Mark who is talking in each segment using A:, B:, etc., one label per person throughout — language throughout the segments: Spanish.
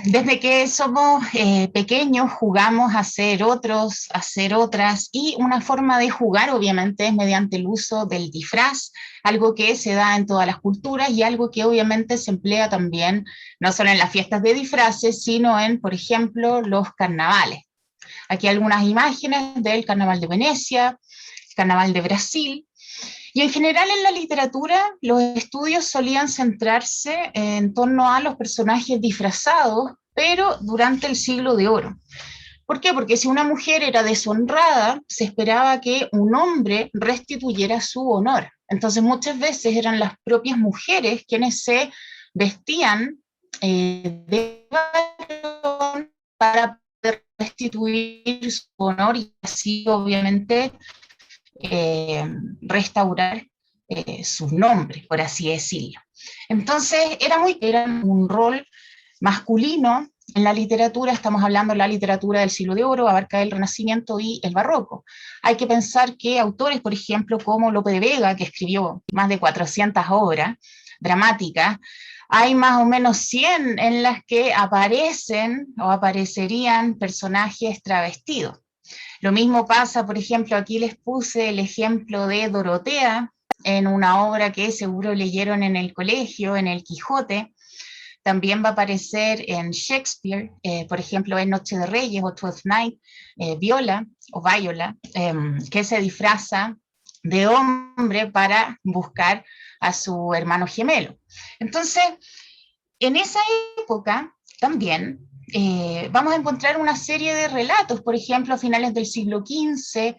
A: Desde que somos pequeños jugamos a ser otros, a ser otras, y una forma de jugar obviamente es mediante el uso del disfraz, algo que se da en todas las culturas y algo que obviamente se emplea también no solo en las fiestas de disfraces, sino en, por ejemplo, los carnavales. Aquí algunas imágenes del Carnaval de Venecia, Carnaval de Brasil. Y en general en la literatura los estudios solían centrarse en torno a los personajes disfrazados, pero durante el siglo de oro. ¿Por qué? Porque si una mujer era deshonrada, se esperaba que un hombre restituyera su honor. Entonces muchas veces eran las propias mujeres quienes se vestían de varón para poder restituir su honor y así obviamente eh, restaurar sus nombres, por así decirlo. Entonces era un rol masculino en la literatura. Estamos hablando de la literatura del siglo de oro, abarca el Renacimiento y el Barroco. Hay que pensar que autores, por ejemplo, como Lope de Vega, que escribió más de 400 obras dramáticas, hay más o menos 100 en las que aparecen o aparecerían personajes travestidos. Lo mismo pasa, por ejemplo, aquí les puse el ejemplo de Dorotea, en una obra que seguro leyeron en el colegio, en El Quijote. También va a aparecer en Shakespeare, por ejemplo, en Noche de Reyes o Twelfth Night, Viola o Viola, que se disfraza de hombre para buscar a su hermano gemelo. Entonces, en esa época también vamos a encontrar una serie de relatos, por ejemplo, a finales del siglo XV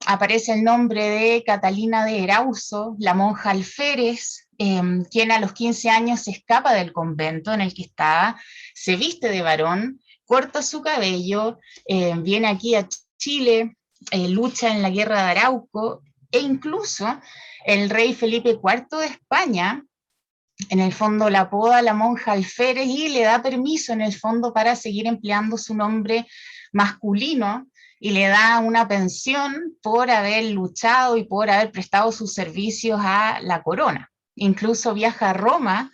A: aparece el nombre de Catalina de Erauso, la monja alférez, quien a los 15 años se escapa del convento en el que estaba, se viste de varón, corta su cabello, viene aquí a Chile, lucha en la guerra de Arauco, e incluso el rey Felipe IV de España en el fondo la apoda a la monja alférez y le da permiso en el fondo para seguir empleando su nombre masculino y le da una pensión por haber luchado y por haber prestado sus servicios a la corona. Incluso viaja a Roma,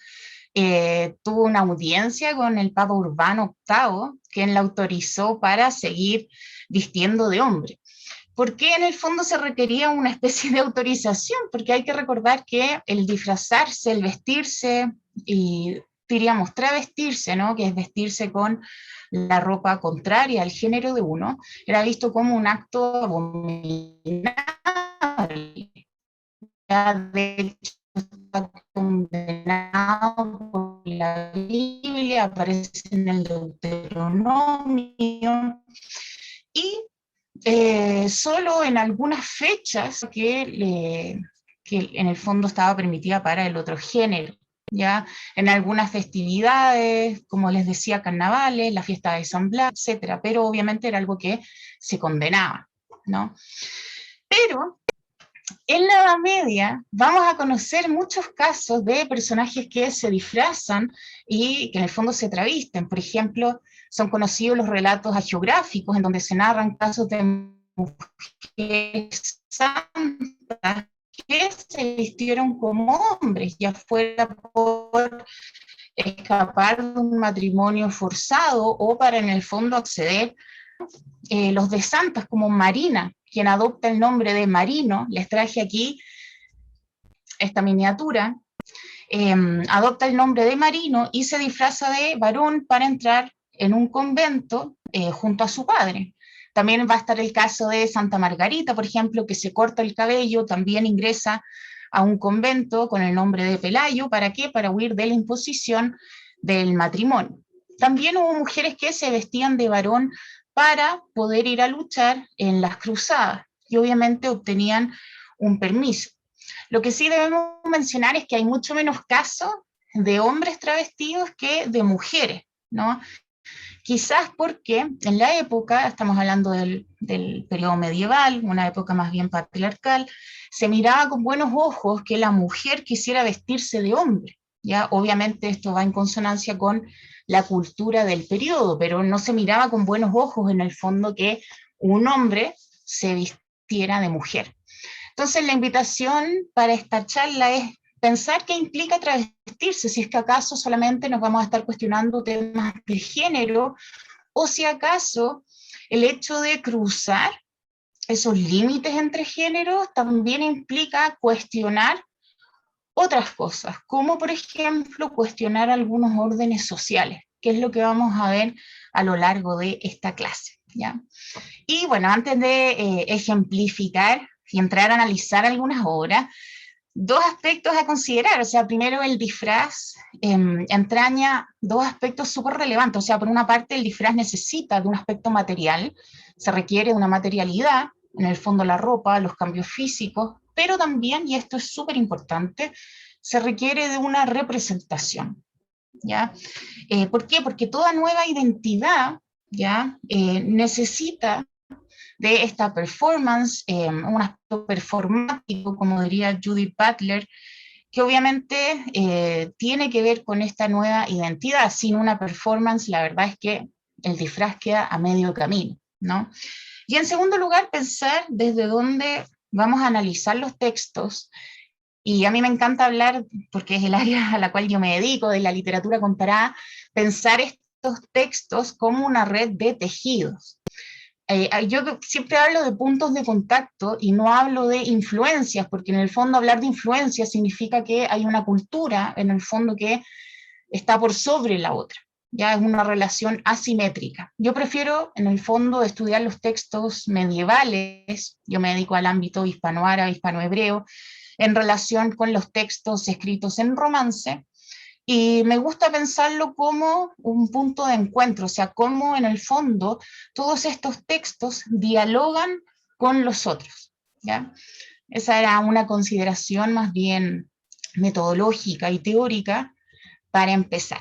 A: tuvo una audiencia con el Papa Urbano VIII, quien la autorizó para seguir vistiendo de hombre. ¿Por qué en el fondo se requería una especie de autorización? Porque hay que recordar que el disfrazarse, el vestirse y diríamos travestirse, ¿no? Que es vestirse con la ropa contraria al género de uno, era visto como un acto abominable. De hecho, está condenado por la Biblia, aparece en el Deuteronomio, y solo en algunas fechas que en el fondo estaba permitida para el otro género, ¿ya? En algunas festividades, como les decía, carnavales, la fiesta de San Blas, etcétera, pero obviamente era algo que se condenaba, ¿no? Pero en la Edad Media vamos a conocer muchos casos de personajes que se disfrazan y que en el fondo se travisten. Por ejemplo, son conocidos los relatos hagiográficos en donde se narran casos de mujeres santas que se vistieron como hombres, ya fuera por escapar de un matrimonio forzado o para en el fondo acceder los de santas como Marina, quien adopta el nombre de Marino. Les traje aquí esta miniatura. Adopta el nombre de Marino y se disfraza de varón para entrar en un convento junto a su padre. También va a estar el caso de Santa Margarita, por ejemplo, que se corta el cabello, también ingresa a un convento con el nombre de Pelayo. ¿Para qué? Para huir de la imposición del matrimonio. También hubo mujeres que se vestían de varón para poder ir a luchar en las cruzadas y obviamente obtenían un permiso. Lo que sí debemos mencionar es que hay mucho menos casos de hombres travestidos que de mujeres, ¿no? Quizás porque en la época, estamos hablando del periodo medieval, una época más bien patriarcal, se miraba con buenos ojos que la mujer quisiera vestirse de hombre. ¿Ya? Obviamente esto va en consonancia con la cultura del periodo, pero no se miraba con buenos ojos en el fondo que un hombre se vistiera de mujer. Entonces la invitación para esta charla es pensar qué implica travestirse, si es que acaso solamente nos vamos a estar cuestionando temas de género, o si acaso el hecho de cruzar esos límites entre géneros también implica cuestionar otras cosas, como por ejemplo cuestionar algunos órdenes sociales, que es lo que vamos a ver a lo largo de esta clase, ¿ya? Y bueno, antes de ejemplificar y entrar a analizar algunas obras, dos aspectos a considerar. O sea, primero el disfraz entraña dos aspectos súper relevantes. O sea, por una parte el disfraz necesita de un aspecto material, se requiere de una materialidad, en el fondo la ropa, los cambios físicos, pero también, y esto es súper importante, se requiere de una representación, ¿ya? ¿Por qué? Porque toda nueva identidad, ¿ya? Necesita de esta performance, un aspecto performático, como diría Judith Butler, que obviamente tiene que ver con esta nueva identidad. Sin una performance, la verdad es que el disfraz queda a medio camino, ¿no? Y en segundo lugar, pensar desde dónde vamos a analizar los textos. Y a mí me encanta hablar, porque es el área a la cual yo me dedico, de la literatura comparada, pensar estos textos como una red de tejidos. Yo siempre hablo de puntos de contacto y no hablo de influencias, porque en el fondo hablar de influencias significa que hay una cultura, en el fondo, que está por sobre la otra. Ya es una relación asimétrica. Yo prefiero, en el fondo, estudiar los textos medievales, yo me dedico al ámbito hispanoárabe, hispanohebreo, en relación con los textos escritos en romance, y me gusta pensarlo como un punto de encuentro, o sea, cómo en el fondo todos estos textos dialogan con los otros, ¿ya? Esa era una consideración más bien metodológica y teórica para empezar.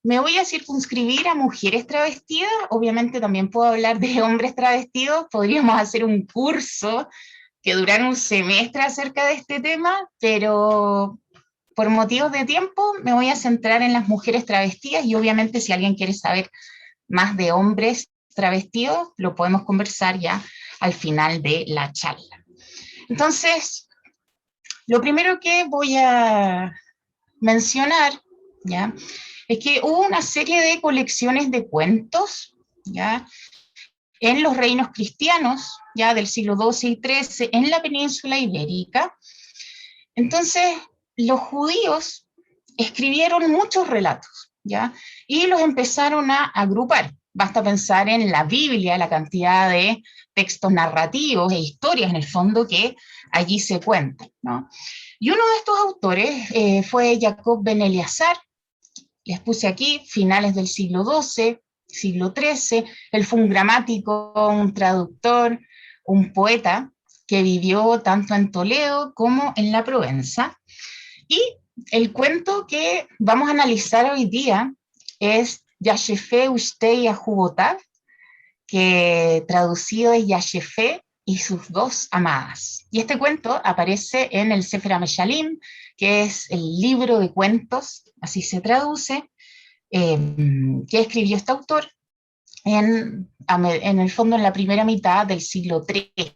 A: Me voy a circunscribir a mujeres travestidas, obviamente también puedo hablar de hombres travestidos, podríamos hacer un curso que durara un semestre acerca de este tema, pero por motivos de tiempo me voy a centrar en las mujeres travestidas y obviamente si alguien quiere saber más de hombres travestidos, lo podemos conversar ya al final de la charla. Entonces, lo primero que voy a mencionar, ¿ya? Es que hubo una serie de colecciones de cuentos, ¿ya? En los reinos cristianos, ya del siglo XII y XIII, en la península ibérica. Entonces, los judíos escribieron muchos relatos, ¿ya? Y los empezaron a agrupar. Basta pensar en la Biblia, la cantidad de textos narrativos e historias, en el fondo, que allí se cuentan, ¿no? Y uno de estos autores fue Jacob ben Eleazar, les puse aquí, finales del siglo XII, siglo XIII, él fue un gramático, un traductor, un poeta, que vivió tanto en Toledo como en la Provenza. Y el cuento que vamos a analizar hoy día es Yashefe Ushtei Ahubotav, que traducido es Yashefe y sus dos amadas. Y este cuento aparece en el Sefer HaMeshalim, que es el libro de cuentos, así se traduce, que escribió este autor en el fondo en la primera mitad del siglo XIII.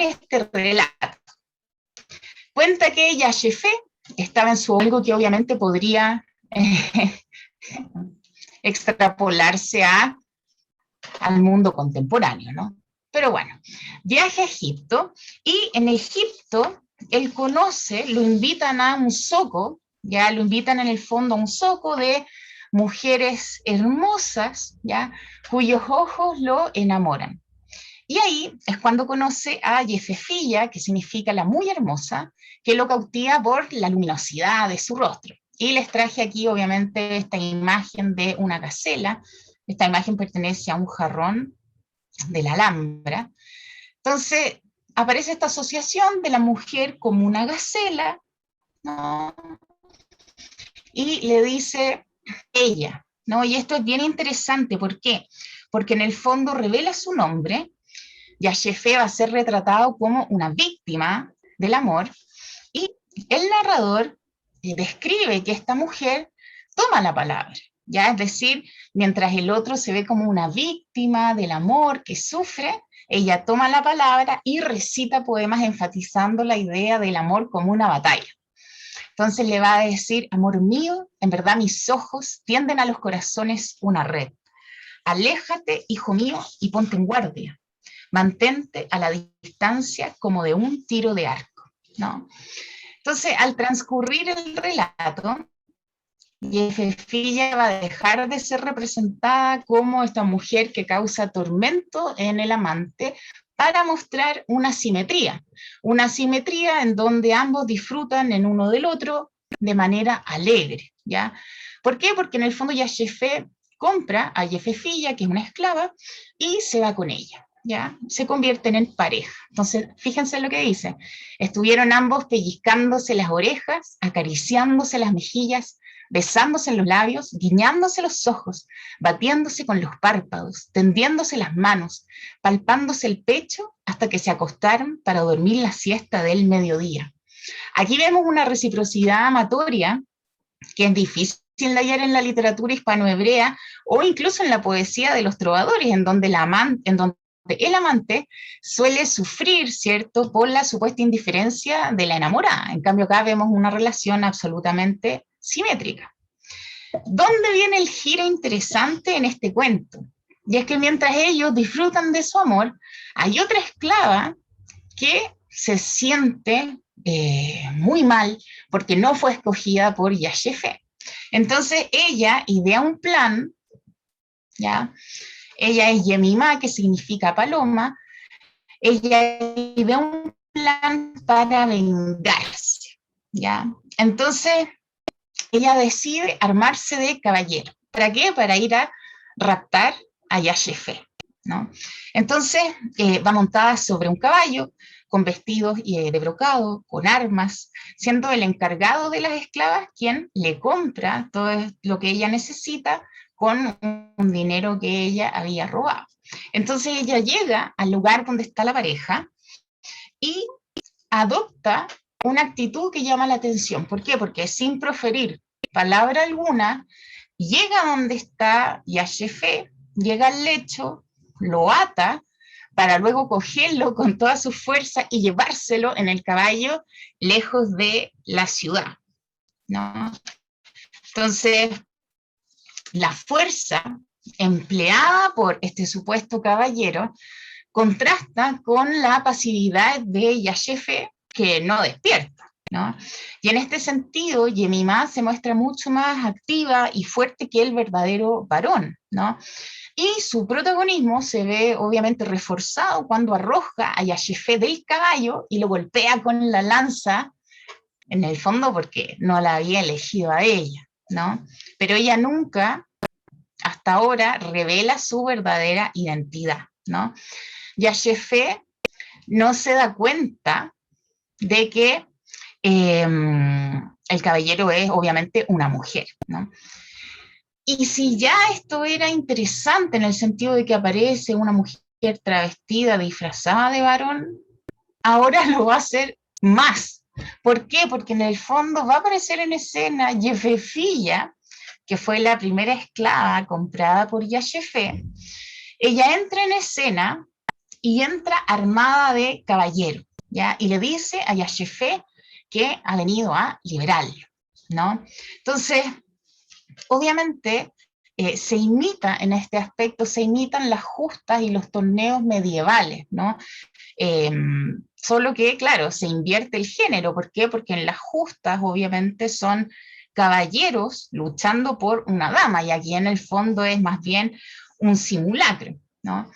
A: Este relato. Cuenta que Yashefe estaba en su algo que obviamente podría extrapolarse al mundo contemporáneo, ¿no? Pero bueno, viaja a Egipto y en Egipto él conoce, lo invitan a un zoco, ya lo invitan en el fondo a un zoco de mujeres hermosas, ya, cuyos ojos lo enamoran. Y ahí es cuando conoce a Yefefilla, que significa la muy hermosa, que lo cautiva por la luminosidad de su rostro. Y les traje aquí, obviamente, esta imagen de una gacela. Esta imagen pertenece a un jarrón de la Alhambra. Entonces, aparece esta asociación de la mujer como una gacela, ¿no? Y le dice ella, ¿no? Y esto es bien interesante, ¿por qué? Porque en el fondo revela su nombre. Yashefe va a ser retratado como una víctima del amor y el narrador describe que esta mujer toma la palabra, ya es decir, mientras el otro se ve como una víctima del amor que sufre, ella toma la palabra y recita poemas enfatizando la idea del amor como una batalla. Entonces le va a decir, amor mío, en verdad mis ojos tienden a los corazones una red. Aléjate, hijo mío, y ponte en guardia. Mantente a la distancia como de un tiro de arco, ¿no? Entonces, al transcurrir el relato, Jefefilla va a dejar de ser representada como esta mujer que causa tormento en el amante para mostrar una simetría en donde ambos disfrutan en uno del otro de manera alegre, ¿ya? ¿Por qué? Porque en el fondo Yachefe compra a Jefefilla, que es una esclava, y se va con ella, ¿ya? Se convierten en pareja. Entonces, fíjense lo que dice. Estuvieron ambos pellizcándose las orejas, acariciándose las mejillas, besándose en los labios, guiñándose los ojos, batiéndose con los párpados, tendiéndose las manos, palpándose el pecho hasta que se acostaron para dormir la siesta del mediodía. Aquí vemos una reciprocidad amatoria que es difícil de hallar en la literatura hispanohebrea o incluso en la poesía de los trovadores, en donde el amante suele sufrir, ¿cierto?, por la supuesta indiferencia de la enamorada. En cambio, acá vemos una relación absolutamente simétrica. ¿Dónde viene el giro interesante en este cuento? Y es que mientras ellos disfrutan de su amor, hay otra esclava que se siente muy mal porque no fue escogida por Yachefe. Entonces ella idea un plan, ¿ya? Ella es Yemimá, que significa paloma. Ella idea un plan para vengarse, ¿ya? Entonces ella decide armarse de caballero. ¿Para qué? Para ir a raptar a Yachefe, ¿no? Entonces va montada sobre un caballo, con vestidos de brocado, con armas, siendo el encargado de las esclavas quien le compra todo lo que ella necesita con un dinero que ella había robado. Entonces ella llega al lugar donde está la pareja y adopta una actitud que llama la atención. ¿Por qué? Porque sin proferir palabra alguna, llega donde está Yachefe, llega al lecho, lo ata, para luego cogerlo con toda su fuerza y llevárselo en el caballo lejos de la ciudad, ¿no? Entonces, la fuerza empleada por este supuesto caballero contrasta con la pasividad de Yachefe, que no despierta, ¿no? Y en este sentido, Yemimá se muestra mucho más activa y fuerte que el verdadero varón, ¿no? Y su protagonismo se ve obviamente reforzado cuando arroja a Yachefe del caballo y lo golpea con la lanza, en el fondo porque no la había elegido a ella, ¿no? Pero ella nunca, hasta ahora, revela su verdadera identidad, ¿no? Yachefe no se da cuenta de que el caballero es obviamente una mujer, ¿no? Y si ya esto era interesante en el sentido de que aparece una mujer travestida, disfrazada de varón, ahora lo va a hacer más. ¿Por qué? Porque en el fondo va a aparecer en escena Jefefilla, que fue la primera esclava comprada por Yachefe. Ella entra en escena y entra armada de caballero, ¿ya? Y le dice a Yachefe que ha venido a liberarlo, ¿no? Entonces, obviamente, se imita en este aspecto, se imitan las justas y los torneos medievales, ¿no? Solo que, claro, se invierte el género. ¿Por qué? Porque en las justas, obviamente, son caballeros luchando por una dama, y aquí en el fondo es más bien un simulacro, ¿no?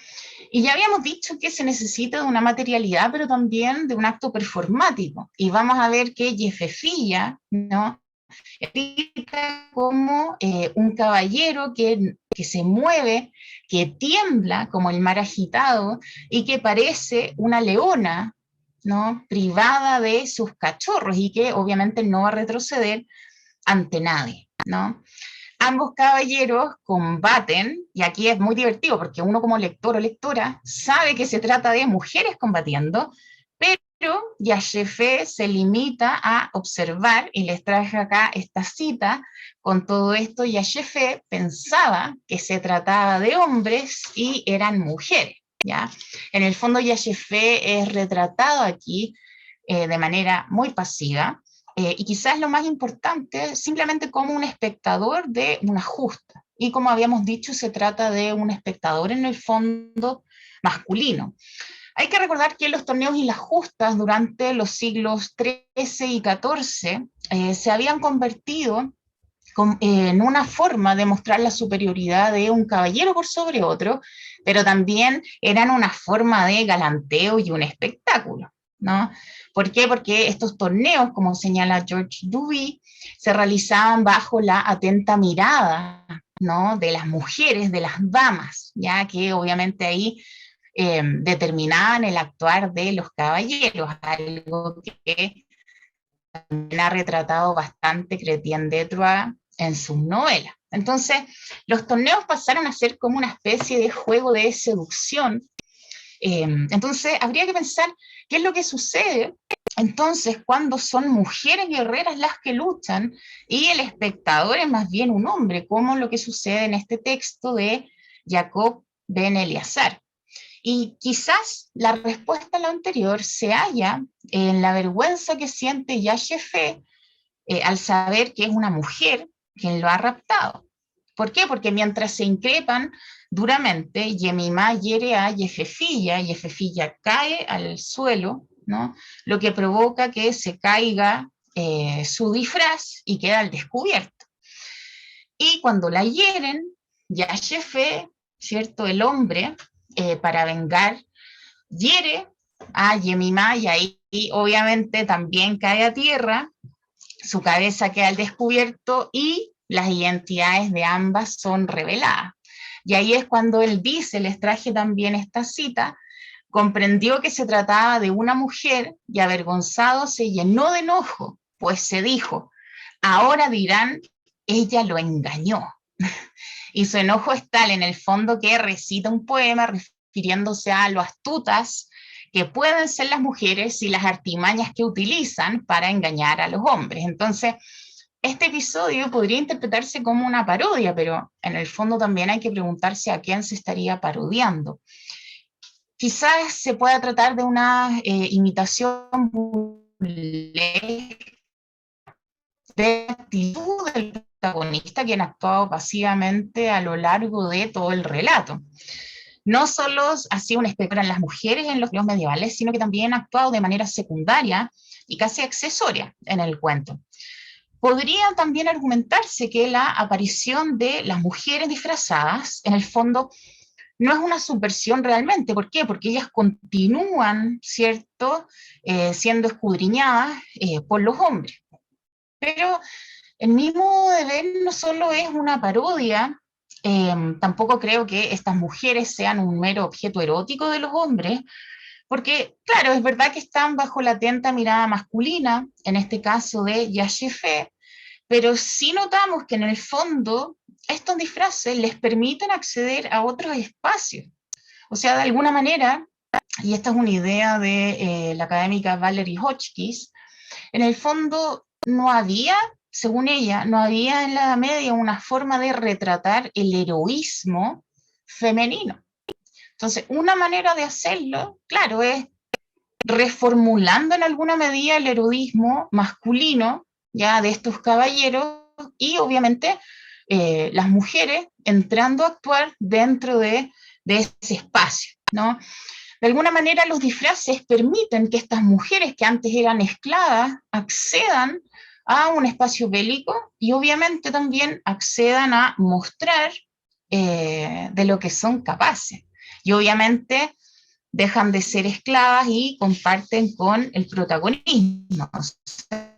A: Y ya habíamos dicho que se necesita de una materialidad, pero también de un acto performático. Y vamos a ver que Jefefilla, ¿no?, como un caballero que se mueve, que tiembla como el mar agitado y que parece una leona, ¿no?, privada de sus cachorros y que obviamente no va a retroceder ante nadie, ¿no? Ambos caballeros combaten, y aquí es muy divertido porque uno como lector o lectora sabe que se trata de mujeres combatiendo, pero Yashefé se limita a observar, y les traje acá esta cita. Con todo esto, Yashefé pensaba que se trataba de hombres y eran mujeres, ¿ya? En el fondo, Yashefé es retratado aquí de manera muy pasiva, y quizás lo más importante, simplemente como un espectador de una justa. Y como habíamos dicho, se trata de un espectador en el fondo masculino. Hay que recordar que los torneos y las justas durante los siglos XIII y XIV se habían convertido en una forma de mostrar la superioridad de un caballero por sobre otro, pero también eran una forma de galanteo y un espectáculo, ¿no? ¿Por qué? Porque estos torneos, como señala George Duby, se realizaban bajo la atenta mirada, ¿no?, de las mujeres, de las damas, ya que obviamente ahí determinaban el actuar de los caballeros, algo que también ha retratado bastante Chrétien de Troyes en sus novelas. Entonces, los torneos pasaron a ser como una especie de juego de seducción. Entonces, habría que pensar qué es lo que sucede entonces cuando son mujeres guerreras las que luchan y el espectador es más bien un hombre, como lo que sucede en este texto de Jacob ben Eleazar. Y quizás la respuesta a lo anterior se halla en la vergüenza que siente Yashefé al saber que es una mujer quien lo ha raptado. ¿Por qué? Porque mientras se increpan duramente, Yemimá hiere a Yefefilla, Yefefilla cae al suelo, ¿no?, lo que provoca que se caiga su disfraz y queda al descubierto. Y cuando la hieren, Yashefé, ¿cierto?, el hombre, para vengar, hiere a Yemimá y ahí obviamente también cae a tierra, su cabeza queda al descubierto y las identidades de ambas son reveladas. Y ahí es cuando él dice, les traje también esta cita, comprendió que se trataba de una mujer y avergonzado se llenó de enojo, pues se dijo, ahora dirán, ella lo engañó. Y su enojo es tal en el fondo que recita un poema refiriéndose a lo astutas que pueden ser las mujeres y las artimañas que utilizan para engañar a los hombres. Entonces, este episodio podría interpretarse como una parodia, pero en el fondo también hay que preguntarse a quién se estaría parodiando. Quizás se pueda tratar de una imitación de actitud del protagonista, quien ha actuado pasivamente a lo largo de todo el relato. No solo ha sido un espectador en las mujeres en los libros medievales, sino que también ha actuado de manera secundaria y casi accesoria en el cuento. Podría también argumentarse que la aparición de las mujeres disfrazadas, en el fondo, no es una subversión realmente. ¿Por qué? Porque ellas continúan, ¿cierto?, siendo escudriñadas por los hombres. Pero el mismo deber no solo es una parodia, tampoco creo que estas mujeres sean un mero objeto erótico de los hombres, porque, claro, es verdad que están bajo la atenta mirada masculina, en este caso de Yashefé, pero sí notamos que en el fondo estos disfraces les permiten acceder a otros espacios. O sea, de alguna manera, y esta es una idea de la académica Valerie Hotchkiss, en el fondo no había, según ella, no había en la Edad Media una forma de retratar el heroísmo femenino. Entonces, una manera de hacerlo, claro, es reformulando en alguna medida el heroísmo masculino, ya de estos caballeros, y obviamente las mujeres entrando a actuar dentro de ese espacio, ¿no? De alguna manera los disfraces permiten que estas mujeres que antes eran esclavas accedan a un espacio bélico y obviamente también accedan a mostrar de lo que son capaces. Y obviamente dejan de ser esclavas y comparten con el protagonismo. O sea,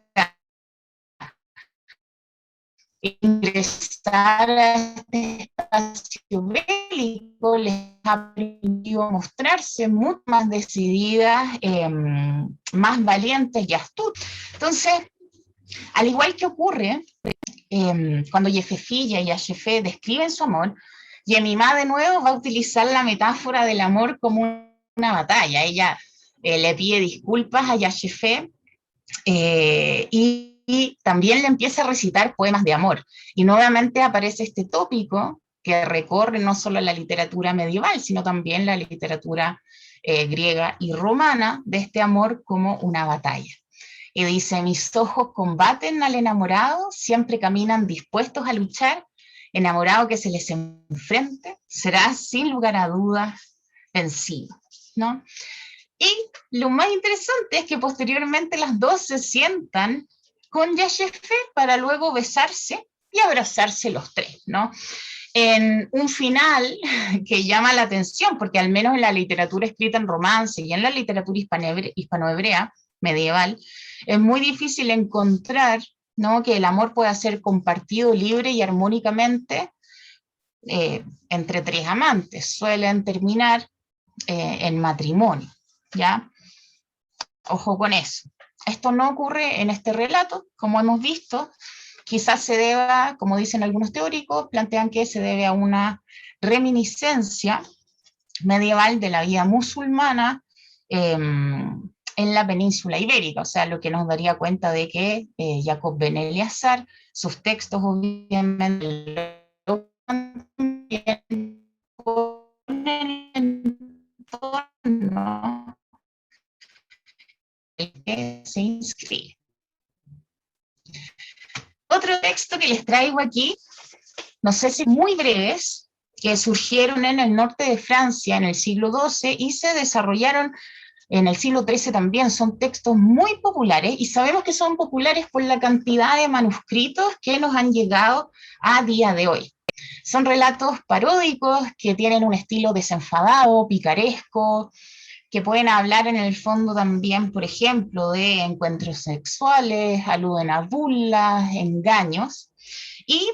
A: ingresar a este espacio bélico les ha permitido mostrarse mucho más decididas, más valientes y astutas. Entonces, al igual que ocurre cuando Yefefilla y Yashefé describen su amor, Yemimá de nuevo va a utilizar la metáfora del amor como una batalla. Ella le pide disculpas a Yashefé, y también le empieza a recitar poemas de amor. Y nuevamente aparece este tópico que recorre no solo la literatura medieval, sino también la literatura griega y romana, de este amor como una batalla. Y dice, mis ojos combaten al enamorado, siempre caminan dispuestos a luchar, enamorado que se les enfrente, será sin lugar a dudas vencido, ¿no? Y lo más interesante es que posteriormente las dos se sientan con Yashefé para luego besarse y abrazarse los tres, ¿no? En un final que llama la atención, porque al menos en la literatura escrita en romance y en la literatura hispanohebrea medieval, es muy difícil encontrar, ¿no?, que el amor pueda ser compartido libre y armónicamente entre tres amantes. Suelen terminar en matrimonio, ¿ya? Ojo con eso. Esto no ocurre en este relato, como hemos visto. Quizás se deba, como dicen algunos teóricos, plantean que se debe a una reminiscencia medieval de la vida musulmana en la península ibérica, o sea, lo que nos daría cuenta de que Jacob Ben Eleazar, sus textos obviamente lo con el entorno en el que se inscribe. Otro texto que les traigo aquí, no sé si muy breves, que surgieron en el norte de Francia en el siglo XII y se desarrollaron en el siglo XIII también. Son textos muy populares y sabemos que son populares por la cantidad de manuscritos que nos han llegado a día de hoy. Son relatos paródicos que tienen un estilo desenfadado, picaresco, que pueden hablar en el fondo también, por ejemplo, de encuentros sexuales, aluden a burlas, engaños, y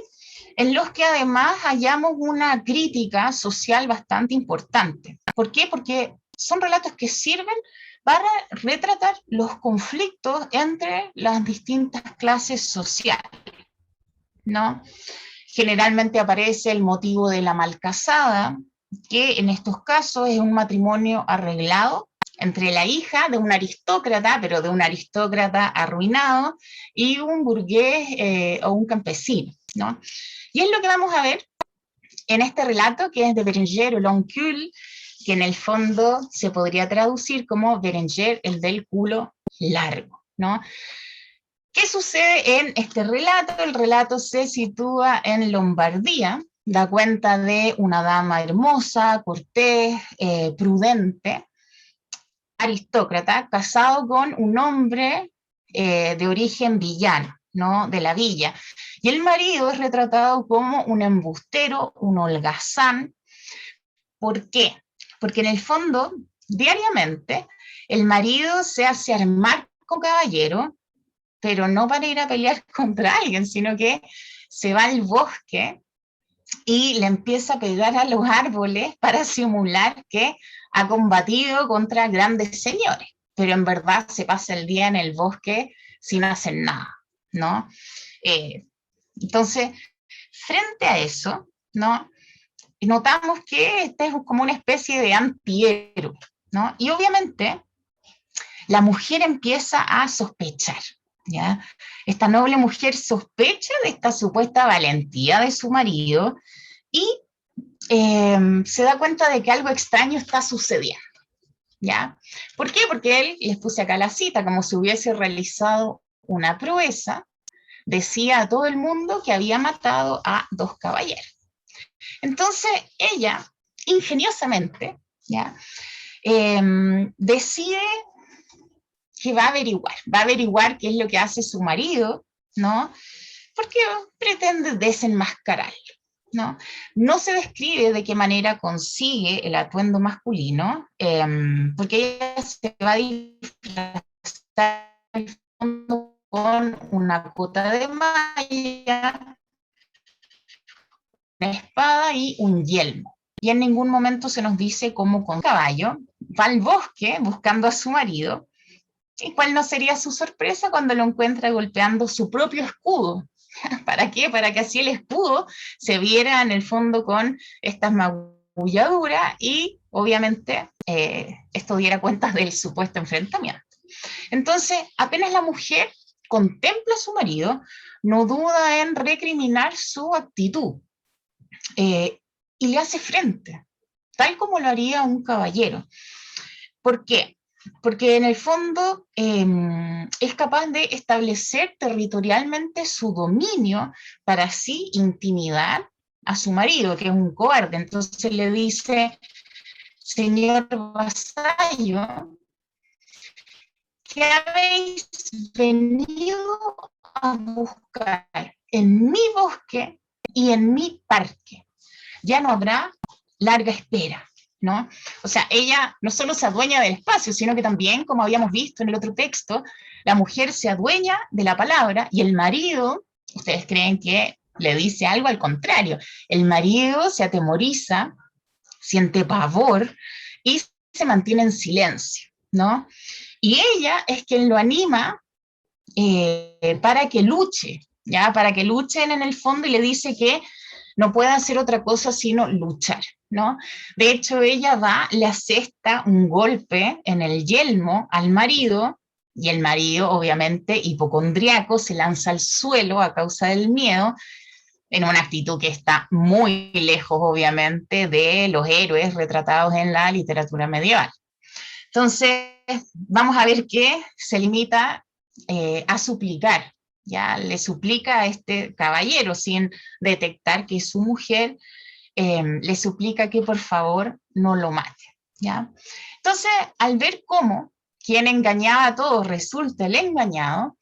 A: en los que además hallamos una crítica social bastante importante. ¿Por qué? Porque son relatos que sirven para retratar los conflictos entre las distintas clases sociales, ¿no? Generalmente aparece el motivo de la malcasada, que en estos casos es un matrimonio arreglado entre la hija de un aristócrata, pero de un aristócrata arruinado, y un burgués o un campesino, ¿no? Y es lo que vamos a ver en este relato, que es de Bérenger o Loncul, que en el fondo se podría traducir como Bérenger, el del culo largo, ¿no? ¿Qué sucede en este relato? El relato se sitúa en Lombardía, da cuenta de una dama hermosa, cortés, prudente, aristócrata, casado con un hombre de origen villano, ¿no?, de la villa. Y el marido es retratado como un embustero, un holgazán. ¿Por qué? Porque en el fondo, diariamente, el marido se hace armar con caballero, pero no para ir a pelear contra alguien, sino que se va al bosque y le empieza a pegar a los árboles para simular que ha combatido contra grandes señores, pero en verdad se pasa el día en el bosque sin hacer nada, ¿no? Entonces, frente a eso, ¿no?, notamos que este es como una especie de antihéroe, ¿no? Y obviamente la mujer empieza a sospechar, ¿ya? Esta noble mujer sospecha de esta supuesta valentía de su marido y se da cuenta de que algo extraño está sucediendo, ¿ya? ¿Por qué? Porque él, les puse acá la cita, como si hubiese realizado una proeza, decía a todo el mundo que había matado a 2 caballeros. Entonces ella, ingeniosamente, ¿ya?, decide que va a averiguar qué es lo que hace su marido, ¿no?, porque pretende desenmascararlo, ¿no? No se describe de qué manera consigue el atuendo masculino, porque ella se va a disfrazar con una cota de malla, una espada y un yelmo. Y en ningún momento se nos dice cómo con caballo va al bosque buscando a su marido, y cuál no sería su sorpresa cuando lo encuentra golpeando su propio escudo. ¿Para qué? Para que así el escudo se viera en el fondo con estas magulladuras y obviamente, esto diera cuenta del supuesto enfrentamiento. Entonces, apenas la mujer contempla a su marido, no duda en recriminar su actitud y le hace frente, tal como lo haría un caballero. ¿Por qué? Porque en el fondo es capaz de establecer territorialmente su dominio para así intimidar a su marido, que es un cobarde. Entonces le dice, señor vasallo, ¿qué habéis venido a buscar en mi bosque y en mi parque? Ya no habrá larga espera, ¿no? O sea, ella no solo se adueña del espacio, sino que también, como habíamos visto en el otro texto, la mujer se adueña de la palabra y el marido, ustedes creen que le dice algo al contrario, el marido se atemoriza, siente pavor y se mantiene en silencio, ¿no? Y ella es quien lo anima para que luche, ¿ya? Para que luchen en el fondo y le dice que no puede hacer otra cosa sino luchar, ¿no? De hecho, ella va, le asesta un golpe en el yelmo al marido y el marido, obviamente, hipocondriaco, se lanza al suelo a causa del miedo, en una actitud que está muy lejos, obviamente, de los héroes retratados en la literatura medieval. Entonces, vamos a ver que se limita a suplicar, ya le suplica a este caballero sin detectar que su mujer le suplica que por favor no lo mate, ¿ya? Entonces, al ver cómo quien engañaba a todos resulta el engañado,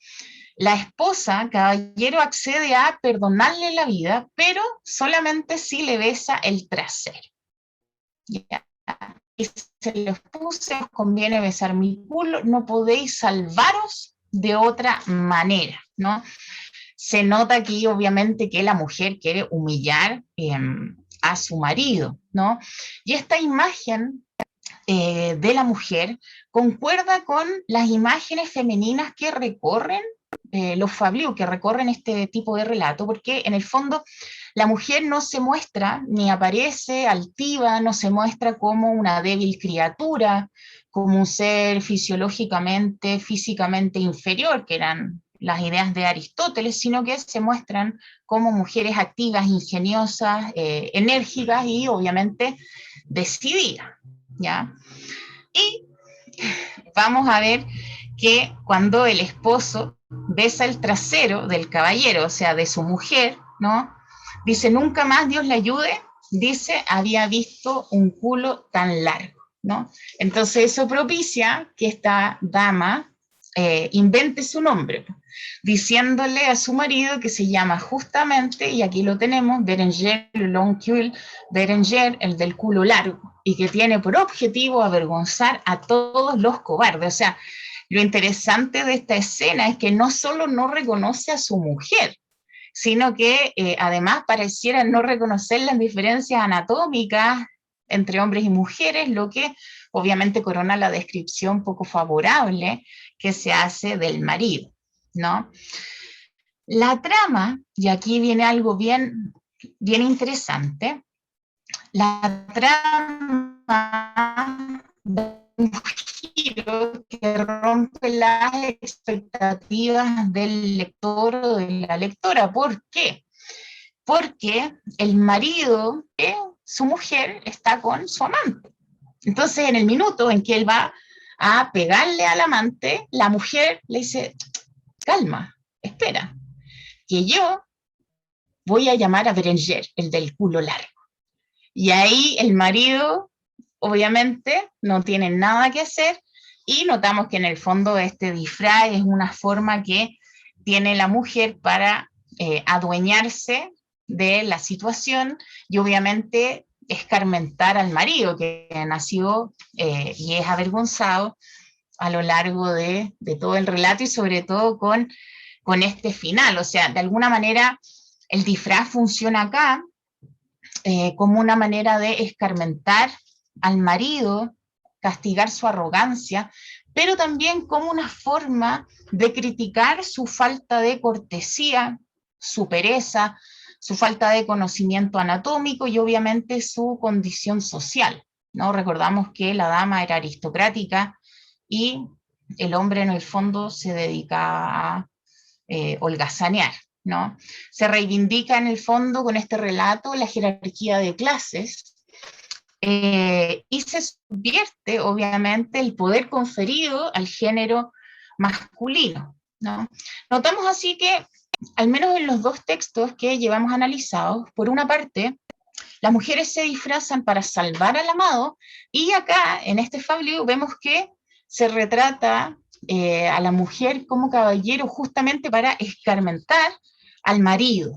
A: la esposa, caballero, accede a perdonarle la vida, pero solamente si le besa el trasero, ¿ya? Y se les puse, os conviene besar mi culo, no podéis salvaros de otra manera, ¿no? Se nota aquí, obviamente, que la mujer quiere humillar a su marido, ¿no? Y esta imagen de la mujer concuerda con las imágenes femeninas que recorren los fabliaux, que recorren este tipo de relato, porque en el fondo la mujer no se muestra ni aparece altiva, no se muestra como una débil criatura, como un ser fisiológicamente, físicamente inferior, que eran las ideas de Aristóteles, sino que se muestran como mujeres activas, ingeniosas, enérgicas y obviamente decididas, ¿ya? Y vamos a ver que cuando el esposo besa el trasero del caballero, o sea, de su mujer, ¿no? Dice, nunca más Dios le ayude, dice, había visto un culo tan largo, ¿no? Entonces eso propicia que esta dama invente su nombre, diciéndole a su marido que se llama justamente, y aquí lo tenemos, Berenger le long cul, Berenger, el del culo largo, y que tiene por objetivo avergonzar a todos los cobardes. O sea, lo interesante de esta escena es que no solo no reconoce a su mujer, sino que además pareciera no reconocer las diferencias anatómicas entre hombres y mujeres, lo que obviamente corona la descripción poco favorable que se hace del marido, ¿no? La trama, y aquí viene algo bien, bien interesante, la trama da un giro que rompe las expectativas del lector o de la lectora. ¿Por qué? Porque el marido de su mujer está con su amante. Entonces, en el minuto en que él va a pegarle al amante, la mujer le dice, calma, espera, que yo voy a llamar a Berenger, el del culo largo. Y ahí el marido, obviamente, no tiene nada que hacer y notamos que en el fondo este disfraz es una forma que tiene la mujer para adueñarse de la situación y obviamente escarmentar al marido que nació y es avergonzado a lo largo de todo el relato y sobre todo con este final. O sea, de alguna manera el disfraz funciona acá como una manera de escarmentar al marido, castigar su arrogancia, pero también como una forma de criticar su falta de cortesía, su pereza, su falta de conocimiento anatómico y obviamente su condición social, ¿no? Recordamos que la dama era aristocrática y el hombre en el fondo se dedicaba a holgazanear, ¿no? Se reivindica en el fondo con este relato la jerarquía de clases, y se subvierte, obviamente, el poder conferido al género masculino, ¿no? Notamos así que, al menos en los dos textos que llevamos analizados, por una parte, las mujeres se disfrazan para salvar al amado, y acá, en este fablio, vemos que se retrata a la mujer como caballero justamente para escarmentar al marido,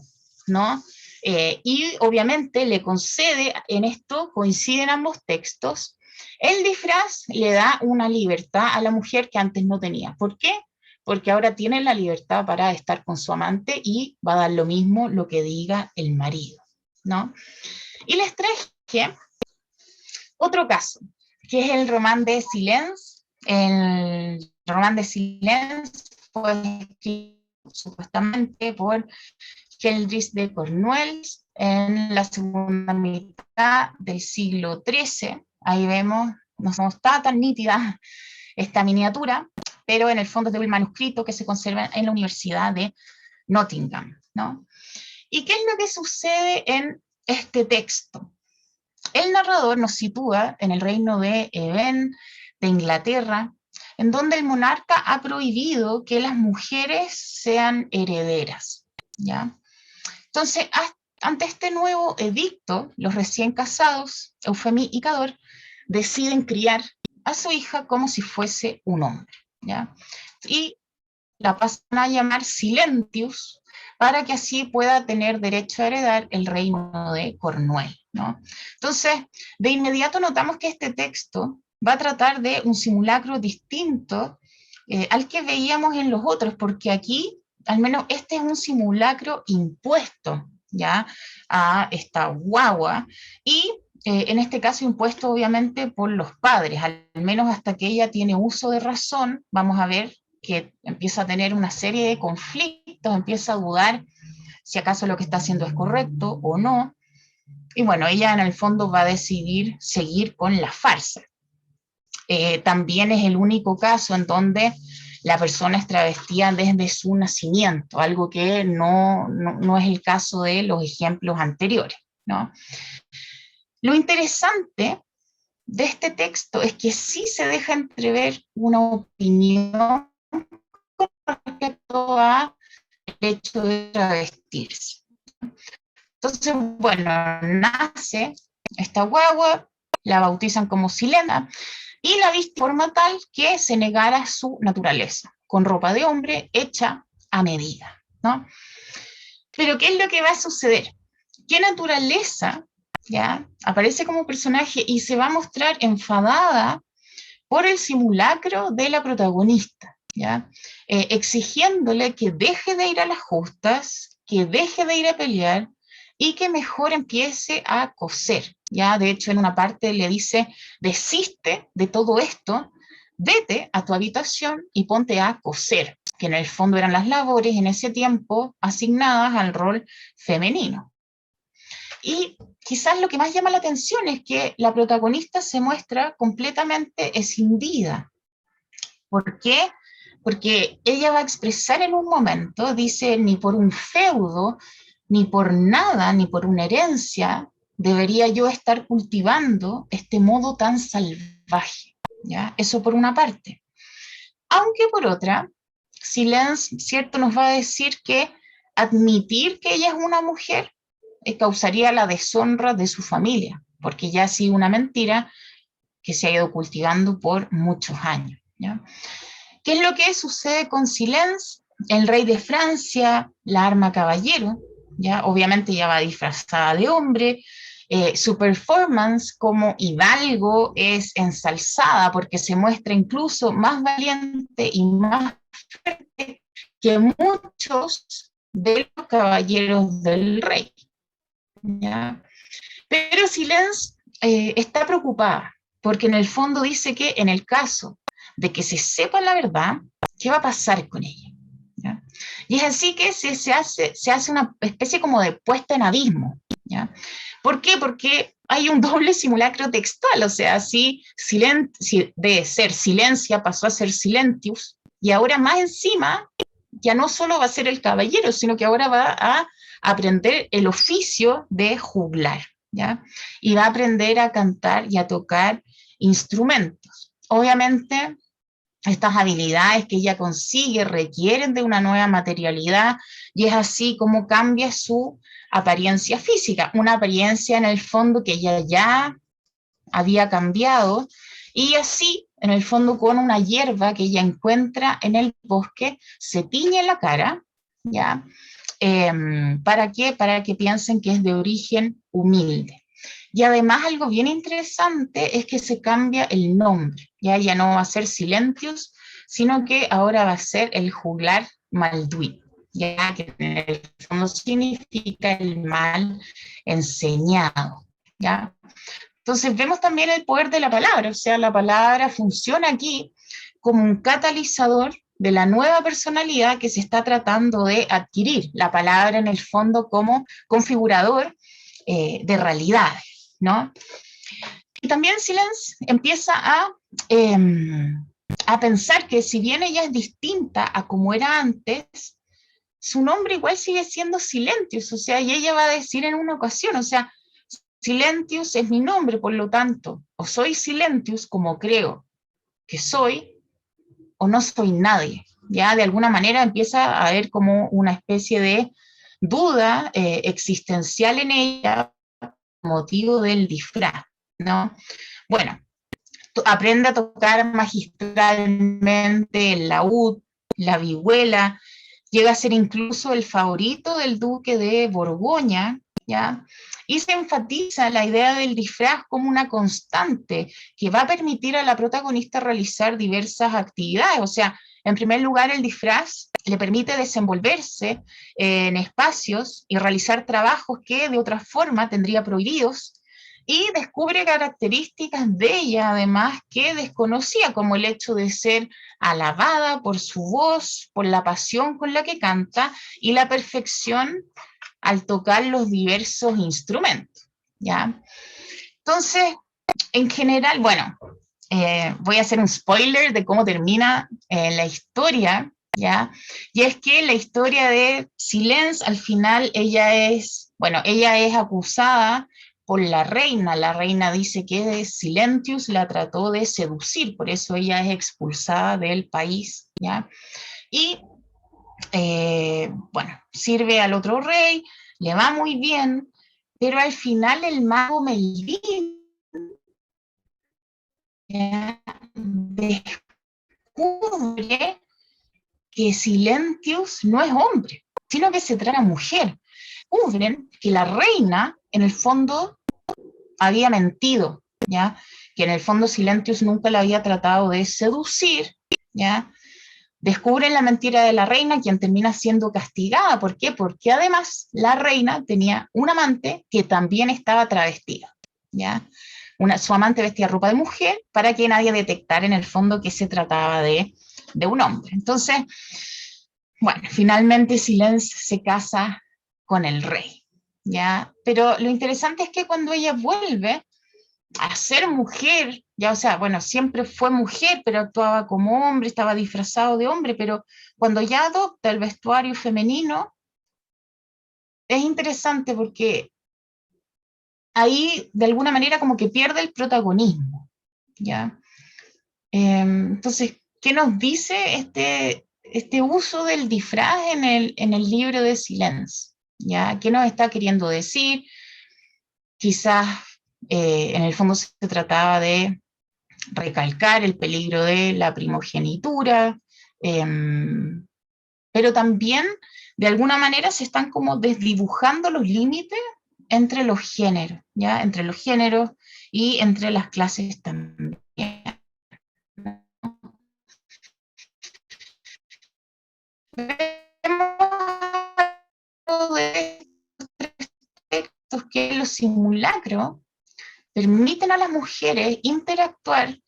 A: ¿no? Y obviamente le concede, en esto coinciden ambos textos, el disfraz le da una libertad a la mujer que antes no tenía. ¿Por qué? Porque ahora tiene la libertad para estar con su amante y va a dar lo mismo lo que diga el marido, ¿no? Y les traje otro caso, que es el román de Silence. El román de Silence fue escrito supuestamente por Geldris de Cornuels en la segunda mitad del siglo XIII. Ahí vemos, no está tan nítida esta miniatura, pero en el fondo es de un manuscrito que se conserva en la Universidad de Nottingham, ¿no? ¿Y qué es lo que sucede en este texto? El narrador nos sitúa en el reino de Eben, de Inglaterra, en donde el monarca ha prohibido que las mujeres sean herederas, ¿ya? Entonces, ante este nuevo edicto, los recién casados, Eufemia y Cador, deciden criar a su hija como si fuese un hombre, ¿ya? Y la pasan a llamar Silentius, para que así pueda tener derecho a heredar el reino de Cornuel, ¿no? Entonces, de inmediato notamos que este texto va a tratar de un simulacro distinto al que veíamos en los otros, porque aquí, al menos este es un simulacro impuesto, ¿ya? A esta guagua, y en este caso impuesto obviamente por los padres, al menos hasta que ella tiene uso de razón. Vamos a ver que empieza a tener una serie de conflictos, empieza a dudar si acaso lo que está haciendo es correcto o no, y bueno, ella en el fondo va a decidir seguir con la farsa. También es el único caso en donde la persona es travestida desde su nacimiento, algo que no es el caso de los ejemplos anteriores, ¿no? Lo interesante de este texto es que sí se deja entrever una opinión con respecto al hecho de travestirse. Entonces, bueno, nace esta guagua, la bautizan como Silena, y la viste de forma tal que se negara su naturaleza, con ropa de hombre hecha a medida, ¿no? Pero ¿qué es lo que va a suceder? ¿Qué naturaleza ya aparece como personaje y se va a mostrar enfadada por el simulacro de la protagonista, ¿ya? Exigiéndole que deje de ir a las justas, que deje de ir a pelear y que mejor empiece a coser, ¿ya? De hecho, en una parte le dice, desiste de todo esto, vete a tu habitación y ponte a coser, que en el fondo eran las labores en ese tiempo asignadas al rol femenino. Y quizás lo que más llama la atención es que la protagonista se muestra completamente escindida. ¿Por qué? Porque ella va a expresar en un momento, dice, ni por un feudo, ni por nada, ni por una herencia, debería yo estar cultivando este modo tan salvaje, ¿ya? Eso por una parte. Aunque por otra, Silence, ¿cierto?, nos va a decir que admitir que ella es una mujer causaría la deshonra de su familia, porque ya ha sido una mentira que se ha ido cultivando por muchos años, ¿ya? ¿Qué es lo que sucede con Silence? El rey de Francia la arma caballero, ¿ya? Obviamente ya va disfrazada de hombre. Su performance como hidalgo es ensalzada porque se muestra incluso más valiente y más fuerte que muchos de los caballeros del rey, ¿ya? Pero Silence está preocupada porque en el fondo dice que en el caso de que se sepa la verdad, ¿qué va a pasar con ella? ¿Ya? Y es así que se hace una especie como de puesta en abismo, ¿ya? ¿Por qué? Porque hay un doble simulacro textual, o sea, si de ser silencia pasó a ser silentius, y ahora más encima, ya no solo va a ser el caballero, sino que ahora va a aprender el oficio de juglar, ¿ya? Y va a aprender a cantar y a tocar instrumentos. Obviamente, estas habilidades que ella consigue requieren de una nueva materialidad y es así como cambia su apariencia física, una apariencia en el fondo que ella ya había cambiado y así en el fondo con una hierba que ella encuentra en el bosque se tiñe la cara, ¿ya? ¿Para qué? Para que piensen que es de origen humilde. Y además algo bien interesante es que se cambia el nombre, ya no va a ser Silentius, sino que ahora va a ser el juglar Malduit, ya que en el fondo significa el mal enseñado, ¿ya? Entonces vemos también el poder de la palabra, o sea, la palabra funciona aquí como un catalizador de la nueva personalidad que se está tratando de adquirir, la palabra en el fondo como configurador de realidades, ¿no? Y también Silence empieza eh, a pensar que si bien ella es distinta a como era antes, su nombre igual sigue siendo Silentius, o sea, y ella va a decir en una ocasión, o sea, Silentius es mi nombre, por lo tanto, o soy Silentius como creo que soy, o no soy nadie. Ya de alguna manera empieza a haber como una especie de duda existencial en ella, motivo del disfraz, ¿no? Bueno, aprende a tocar magistralmente el laúd, la vihuela, llega a ser incluso el favorito del duque de Borgoña, ¿ya? Y se enfatiza la idea del disfraz como una constante que va a permitir a la protagonista realizar diversas actividades. O sea, en primer lugar, el disfraz le permite desenvolverse en espacios y realizar trabajos que de otra forma tendría prohibidos, y descubre características de ella, además, que desconocía, como el hecho de ser alabada por su voz, por la pasión con la que canta y la perfección al tocar los diversos instrumentos, ¿ya? Entonces, en general, bueno, voy a hacer un spoiler de cómo termina la historia, ¿ya? Y es que la historia de Silence, al final, ella es acusada por la reina dice que Silentius la trató de seducir, por eso ella es expulsada del país, ¿ya? Y, bueno, sirve al otro rey, le va muy bien, pero al final el mago Melvin descubre que Silentius no es hombre, sino que se trata de mujer. Descubren que la reina, en el fondo, había mentido, ¿ya? Que en el fondo Silentius nunca la había tratado de seducir, ¿ya? Descubren la mentira de la reina, quien termina siendo castigada. ¿Por qué? Porque además la reina tenía un amante que también estaba travestida, ¿ya? Su amante vestía ropa de mujer para que nadie detectara en el fondo que se trataba de un hombre. Entonces, bueno, finalmente Silence se casa con el rey, ¿ya? Pero lo interesante es que cuando ella vuelve a ser mujer, ya, o sea, bueno, siempre fue mujer, pero actuaba como hombre, estaba disfrazado de hombre, pero cuando ya adopta el vestuario femenino, es interesante porque ahí de alguna manera como que pierde el protagonismo, ¿ya? Entonces, ¿qué nos dice este uso del disfraz en el libro de Silence? ¿Ya? ¿Qué nos está queriendo decir? Quizás en el fondo se trataba de recalcar el peligro de la primogenitura, eh, pero también de alguna manera se están como desdibujando los límites entre los géneros, ¿ya? Entre los géneros y entre las clases también. De textos que los simulacros permiten a las mujeres interactuar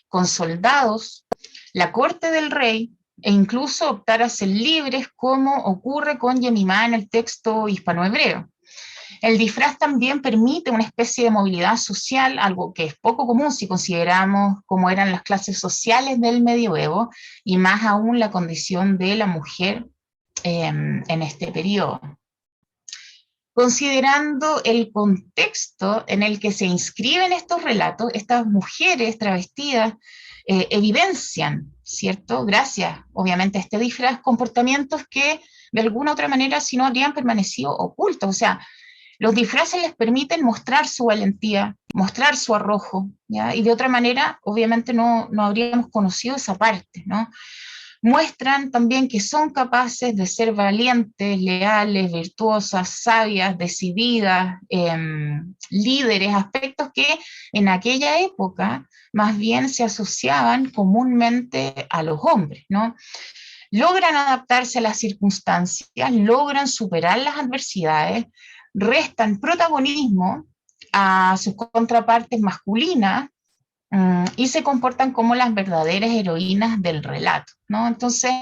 A: con soldados, la corte del rey, e incluso optar a ser libres, como ocurre con Yemimá en el texto hispanohebreo. El disfraz también permite una especie de movilidad social, algo que es poco común si consideramos cómo eran las clases sociales del medioevo, y más aún la condición de la mujer en este periodo. Considerando el contexto en el que se inscriben estos relatos, estas mujeres travestidas evidencian, ¿cierto? Gracias, obviamente, a este disfraz, comportamientos que de alguna u otra manera si no habrían permanecido ocultos. O sea, los disfraces les permiten mostrar su valentía, mostrar su arrojo, ¿ya? Y de otra manera, obviamente, no habríamos conocido esa parte, ¿no? Muestran también que son capaces de ser valientes, leales, virtuosas, sabias, decididas, líderes, aspectos que en aquella época más bien se asociaban comúnmente a los hombres, ¿no? Logran adaptarse a las circunstancias, logran superar las adversidades, restan protagonismo a sus contrapartes masculinas, y se comportan como las verdaderas heroínas del relato, ¿no? Entonces,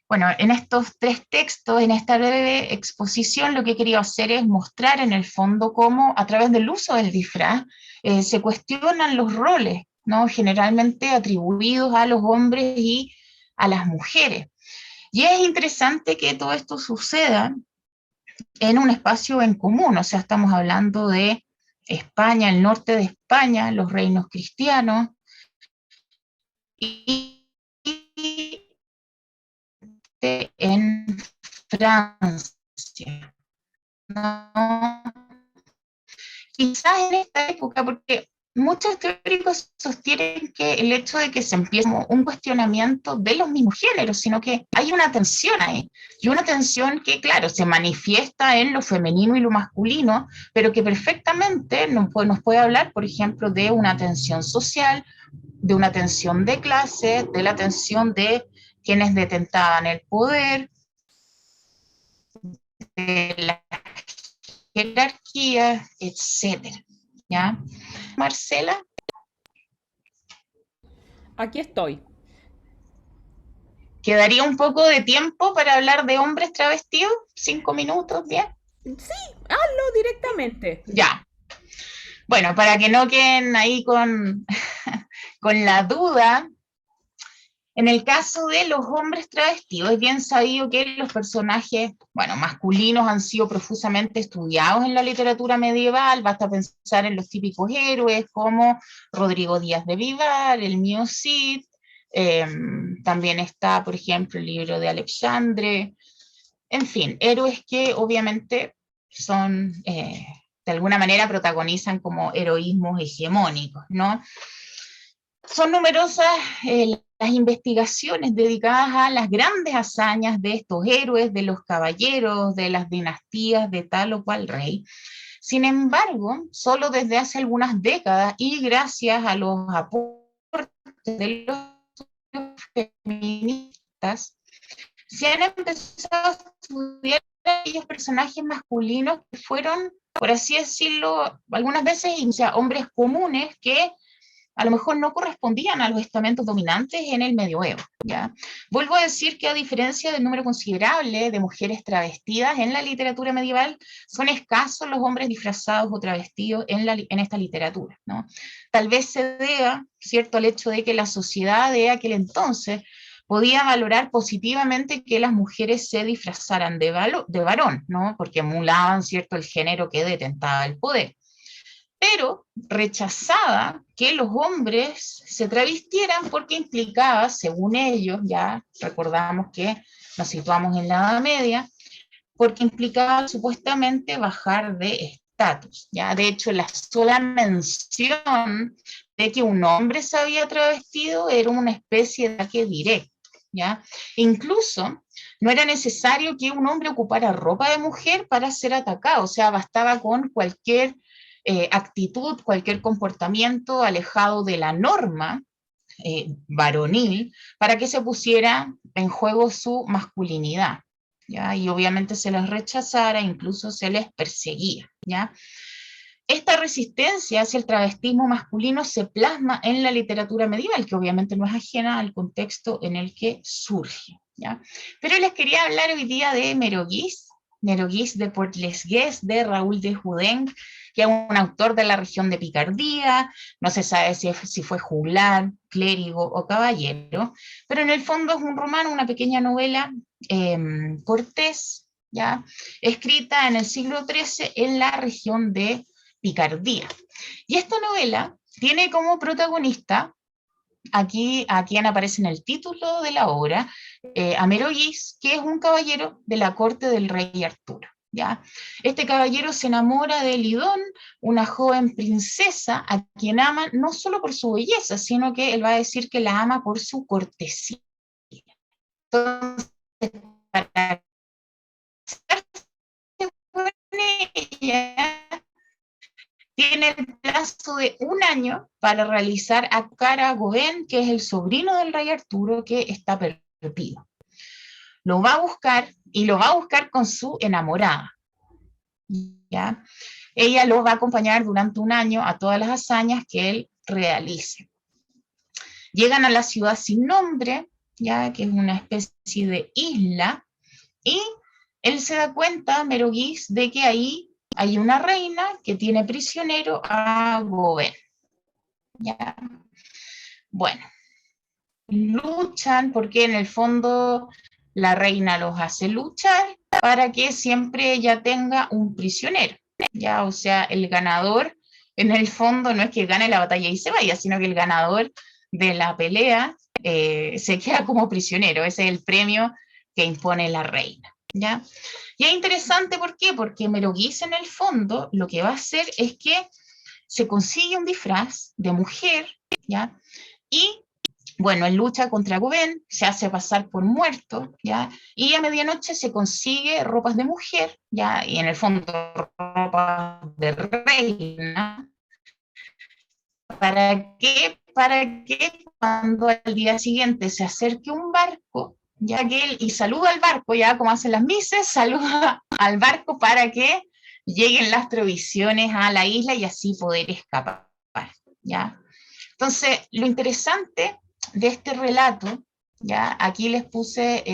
A: bueno, en estos tres textos, en esta breve exposición, lo que he querido hacer es mostrar en el fondo cómo, a través del uso del disfraz, se cuestionan los roles, ¿no? Generalmente atribuidos a los hombres y a las mujeres. Y es interesante que todo esto suceda en un espacio en común, o sea, estamos hablando de España, el norte de España, los reinos cristianos, y en Francia, ¿no? Quizás en esta época, porque muchos teóricos sostienen que el hecho de que se empiece un cuestionamiento de los mismos géneros, sino que hay una tensión ahí, y una tensión que, claro, se manifiesta en lo femenino y lo masculino, pero que perfectamente nos puede hablar, por ejemplo, de una tensión social, de una tensión de clase, de la tensión de quienes detentaban el poder, de la jerarquía, etcétera. ¿Ya? Marcela.
B: Aquí estoy.
A: ¿Quedaría un poco de tiempo para hablar de hombres travestidos? ¿5 minutos? ¿Bien?
B: Sí, hazlo directamente.
A: Ya. Bueno, para que no queden ahí con la duda, en el caso de los hombres travestidos, es bien sabido que los personajes, bueno, masculinos han sido profusamente estudiados en la literatura medieval. Basta pensar en los típicos héroes como Rodrigo Díaz de Vivar, el mío Cid. También está, por ejemplo, el libro de Alexandre. En fin, héroes que obviamente son, de alguna manera, protagonizan como heroísmos hegemónicos, ¿no? Son numerosas las investigaciones dedicadas a las grandes hazañas de estos héroes, de los caballeros, de las dinastías de tal o cual rey. Sin embargo, solo desde hace algunas décadas y gracias a los aportes de los feministas, se han empezado a estudiar a aquellos personajes masculinos que fueron, por así decirlo, algunas veces, o sea, hombres comunes que a lo mejor no correspondían a los estamentos dominantes en el medioevo, ¿ya? Vuelvo a decir que a diferencia del número considerable de mujeres travestidas en la literatura medieval, son escasos los hombres disfrazados o travestidos en esta literatura, ¿no? Tal vez se deba, ¿cierto?, al hecho de que la sociedad de aquel entonces podía valorar positivamente que las mujeres se disfrazaran de varón, ¿no? Porque emulaban, ¿cierto?, el género que detentaba el poder, pero rechazaba que los hombres se travistieran porque implicaba, según ellos, ya recordamos que nos situamos en la Edad Media, porque implicaba supuestamente bajar de estatus, ¿ya? De hecho, la sola mención de que un hombre se había travestido era una especie de ataque directo, ¿ya? Incluso no era necesario que un hombre ocupara ropa de mujer para ser atacado, o sea, bastaba con cualquier actitud, cualquier comportamiento alejado de la norma varonil para que se pusiera en juego su masculinidad, ¿ya? Y obviamente se les rechazara, incluso se les perseguía, ¿ya? Esta resistencia hacia el travestismo masculino se plasma en la literatura medieval, que obviamente no es ajena al contexto en el que surge, ¿ya? Pero les quería hablar hoy día de Merovís, Meroguís de Portlesgues, de Raúl de Houdin, que es un autor de la región de Picardía. No se sabe si fue juglar, clérigo o caballero, pero en el fondo es un romano, una pequeña novela cortés, ¿ya? Escrita en el siglo XIII en la región de Picardía. Y esta novela tiene como protagonista, aquí quien aparece en el título de la obra, a Meroguís, que es un caballero de la corte del rey Arturo. ¿Ya? Este caballero se enamora de Lidón, una joven princesa a quien ama no solo por su belleza, sino que él va a decir que la ama por su cortesía. Entonces, para casarse con ella, tiene el plazo de un año para realizar a Cara Goben, que es el sobrino del rey Arturo que está perdido. Lo va a buscar y lo va a buscar con su enamorada. ¿Ya? Ella lo va a acompañar durante un año a todas las hazañas que él realice. Llegan a la ciudad sin nombre, ¿ya? Que es una especie de isla, y él se da cuenta, Meroguís, de que ahí hay una reina que tiene prisionero a Goben. ¿Ya? Bueno, luchan porque en el fondo la reina los hace luchar para que siempre ella tenga un prisionero. ¿Ya? O sea, el ganador en el fondo no es que gane la batalla y se vaya, sino que el ganador de la pelea se queda como prisionero. Ese es el premio que impone la reina. ¿Ya? Y es interesante, ¿por qué? Porque Meroguís en el fondo lo que va a hacer es que se consigue un disfraz de mujer, ¿ya? Y bueno, él lucha contra Goben, se hace pasar por muerto, ¿ya? Y a medianoche se consigue ropas de mujer, ¿ya? Y en el fondo ropas de reina. ¿Para qué? Para que cuando al día siguiente se acerque un barco, ya que él, y saluda al barco, ya como hacen las mises, saluda al barco para que lleguen las provisiones a la isla y así poder escapar, ¿ya? Entonces, lo interesante de este relato, ¿ya? Aquí les puse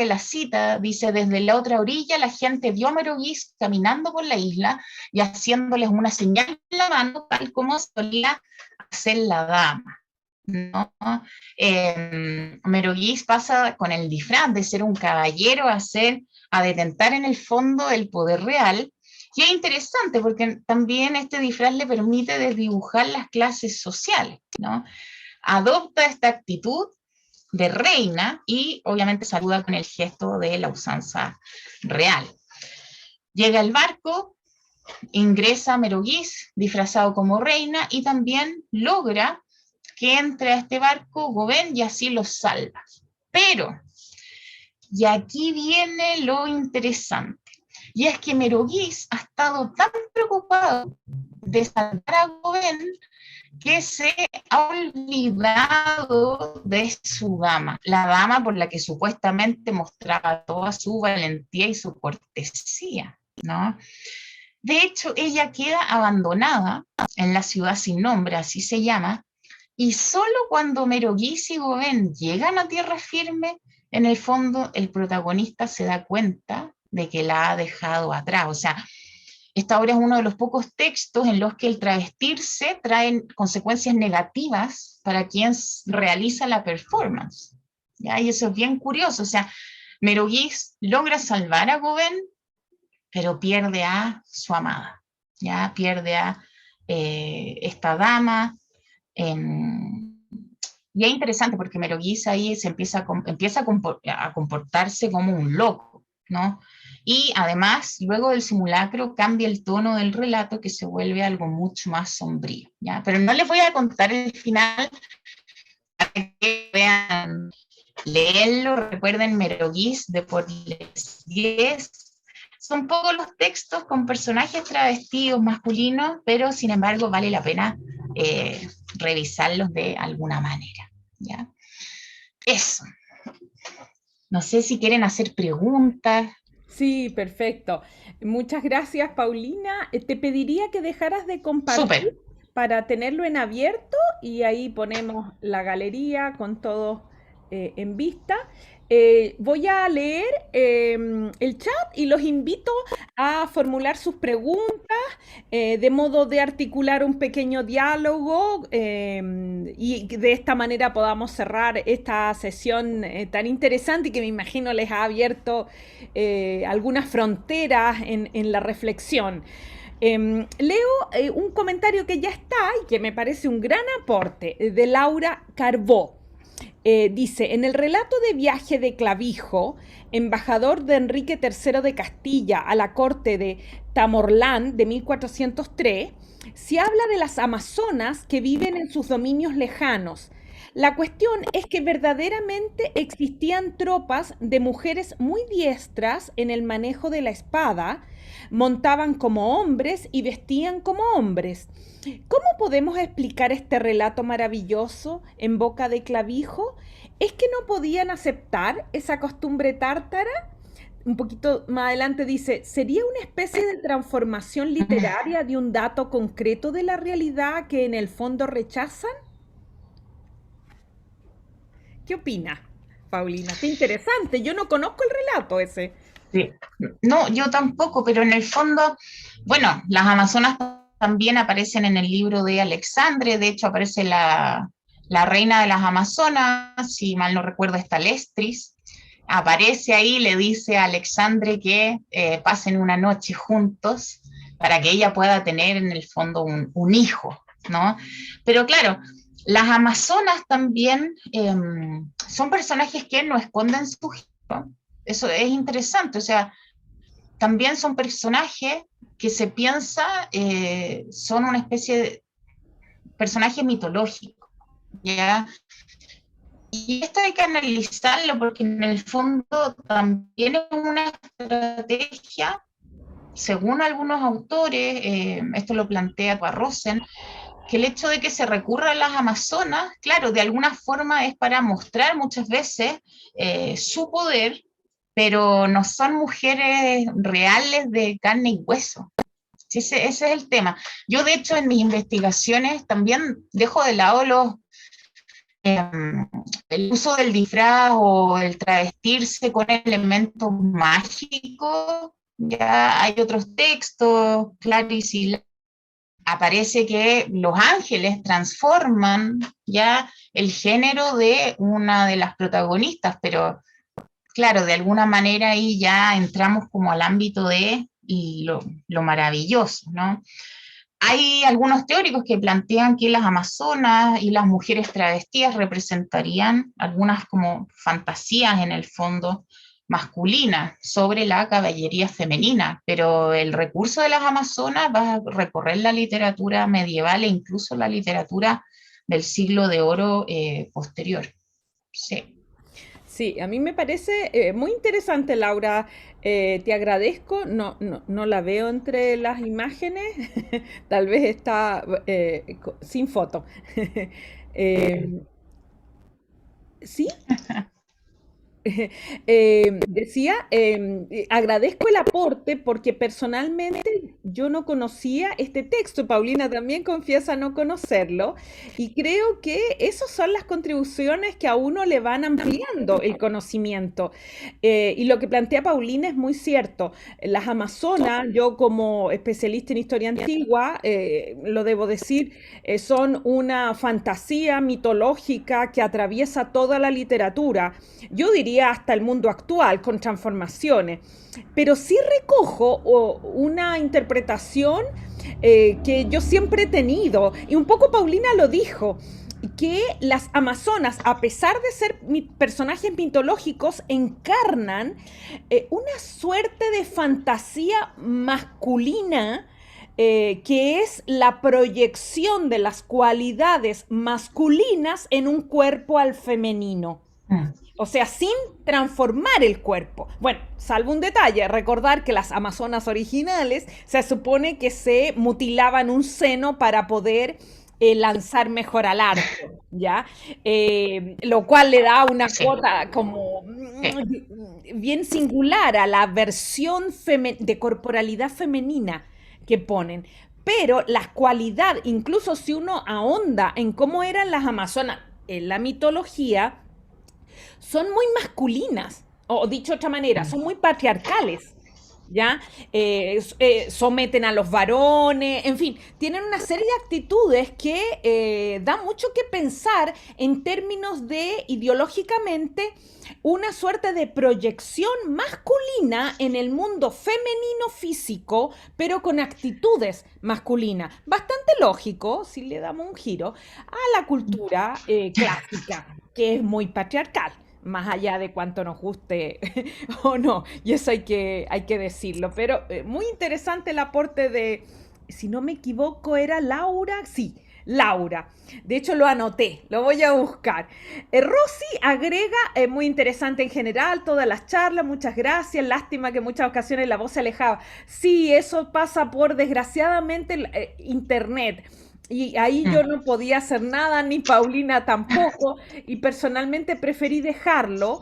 A: la cita, dice, desde la otra orilla la gente vio a Meroguís caminando por la isla y haciéndoles una señal en la mano, tal como solía hacer la dama. ¿No? Meroguís pasa con el disfraz de ser un caballero a detentar en el fondo el poder real. Y es interesante porque también este disfraz le permite desdibujar las clases sociales, ¿no? Adopta esta actitud de reina y obviamente saluda con el gesto de la usanza real. Llega el barco, ingresa Meroguís disfrazado como reina y también logra que entre a este barco Goben y así los salva. Pero, y aquí viene lo interesante, y es que Meroguís ha estado tan preocupado de salvar a Goben que se ha olvidado de su dama, la dama por la que supuestamente mostraba toda su valentía y su cortesía, ¿no? De hecho, ella queda abandonada en la ciudad sin nombre, así se llama, y solo cuando Meroguís y Goben llegan a tierra firme, en el fondo el protagonista se da cuenta de que la ha dejado atrás. O sea, esta obra es uno de los pocos textos en los que el travestirse trae consecuencias negativas para quien realiza la performance. ¿Ya? Y eso es bien curioso. O sea, Meroguís logra salvar a Goben, pero pierde a su amada. ¿Ya? Pierde a esta dama. Y es interesante porque Meroguís ahí empieza a comportarse como un loco, ¿no? Y además, luego del simulacro, cambia el tono del relato que se vuelve algo mucho más sombrío, ¿ya? Pero no les voy a contar el final para que vean, leerlo, recuerden Meroguís de Portlesgues. Son pocos los textos con personajes travestidos masculinos, pero sin embargo vale la pena revisarlos de alguna manera, ¿ya? Eso. No sé si quieren hacer preguntas.
B: Sí, perfecto. Muchas gracias, Paulina. Te pediría que dejaras de
A: Súper.
B: compartir para tenerlo en abierto y ahí ponemos la galería con todos. en vista. Voy a leer el chat y los invito a formular sus preguntas de modo de articular un pequeño diálogo y de esta manera podamos cerrar esta sesión tan interesante y que me imagino les ha abierto algunas fronteras en la reflexión. Leo un comentario que ya está y que me parece un gran aporte de Laura Carbó. Dice, en el relato de viaje de Clavijo, embajador de Enrique III de Castilla a la corte de Tamorlán de 1403, se habla de las amazonas que viven en sus dominios lejanos. La cuestión es que verdaderamente existían tropas de mujeres muy diestras en el manejo de la espada, montaban como hombres y vestían como hombres. ¿Cómo podemos explicar este relato maravilloso en boca de Clavijo? ¿Es que no podían aceptar esa costumbre tártara? Un poquito más adelante dice, ¿sería una especie de transformación literaria de un dato concreto de la realidad que en el fondo rechazan? ¿Qué opina, Paulina? Qué interesante, yo no conozco el relato ese.
A: Sí. No, yo tampoco, pero en el fondo, bueno, las amazonas también aparecen en el libro de Alexandre, de hecho aparece la reina de las amazonas, si mal no recuerdo está Lestris, aparece ahí, le dice a Alexandre que pasen una noche juntos para que ella pueda tener en el fondo un hijo, ¿no? Pero claro, las amazonas también son personajes que no esconden su género. Eso es interesante, o sea, también son personajes que se piensa son una especie de personaje mitológico, ¿ya? Y esto hay que analizarlo porque en el fondo también es una estrategia, según algunos autores, esto lo plantea Rosen, que el hecho de que se recurra a las amazonas, claro, de alguna forma es para mostrar muchas veces su poder, pero no son mujeres reales de carne y hueso. Sí, ese es el tema. Yo, de hecho, en mis investigaciones también dejo de lado eh, el uso del disfraz o el travestirse con elementos mágicos. Ya hay otros textos, Clarice y aparece que los ángeles transforman ya el género de una de las protagonistas, pero claro, de alguna manera ahí ya entramos como al ámbito de lo maravilloso, ¿no? Hay algunos teóricos que plantean que las amazonas y las mujeres travestidas representarían algunas como fantasías en el fondo masculinas sobre la caballería femenina, pero el recurso de las amazonas va a recorrer la literatura medieval e incluso la literatura del siglo de oro posterior. Sí.
B: Sí, a mí me parece muy interesante, Laura. Te agradezco. No la veo entre las imágenes. Tal vez está sin foto. Eh, ¿Sí? Decía, agradezco el aporte porque personalmente yo no conocía este texto. Paulina también confiesa no conocerlo y creo que esas son las contribuciones que a uno le van ampliando el conocimiento. Y lo que plantea Paulina es muy cierto. Las Amazonas, yo como especialista en historia antigua, lo debo decir, son una fantasía mitológica que atraviesa toda la literatura. Yo diría hasta el mundo actual, con transformaciones, pero sí recojo una interpretación que yo siempre he tenido, y un poco Paulina lo dijo, que las amazonas, a pesar de ser personajes mitológicos, encarnan una suerte de fantasía masculina que es la proyección de las cualidades masculinas en un cuerpo al femenino.
A: Mm.
B: O sea, sin transformar el cuerpo. Bueno, salvo un detalle, recordar que las amazonas originales se supone que se mutilaban un seno para poder lanzar mejor al arco, ¿ya? Lo cual le da una
A: Sí,
B: cuota como
A: sí.
B: bien singular a la versión de corporalidad femenina que ponen. Pero la cualidad, incluso si uno ahonda en cómo eran las amazonas en la mitología, son muy masculinas, o dicho de otra manera, son muy patriarcales. ¿Ya? Someten a los varones, en fin, tienen una serie de actitudes que dan mucho que pensar en términos de ideológicamente una suerte de proyección masculina en el mundo femenino físico, pero con actitudes masculinas. Bastante lógico, si le damos un giro, a la cultura clásica, que es muy patriarcal más allá de cuánto nos guste o no, y eso hay que decirlo, pero muy interesante el aporte de, si no me equivoco, era Laura, sí, Laura. De hecho, lo anoté, lo voy a buscar. Rosy agrega, muy interesante en general, todas las charlas, muchas gracias. Lástima que en muchas ocasiones la voz se alejaba. Sí, eso pasa por, desgraciadamente, internet. Y ahí yo no podía hacer nada, ni Paulina tampoco, y personalmente preferí dejarlo,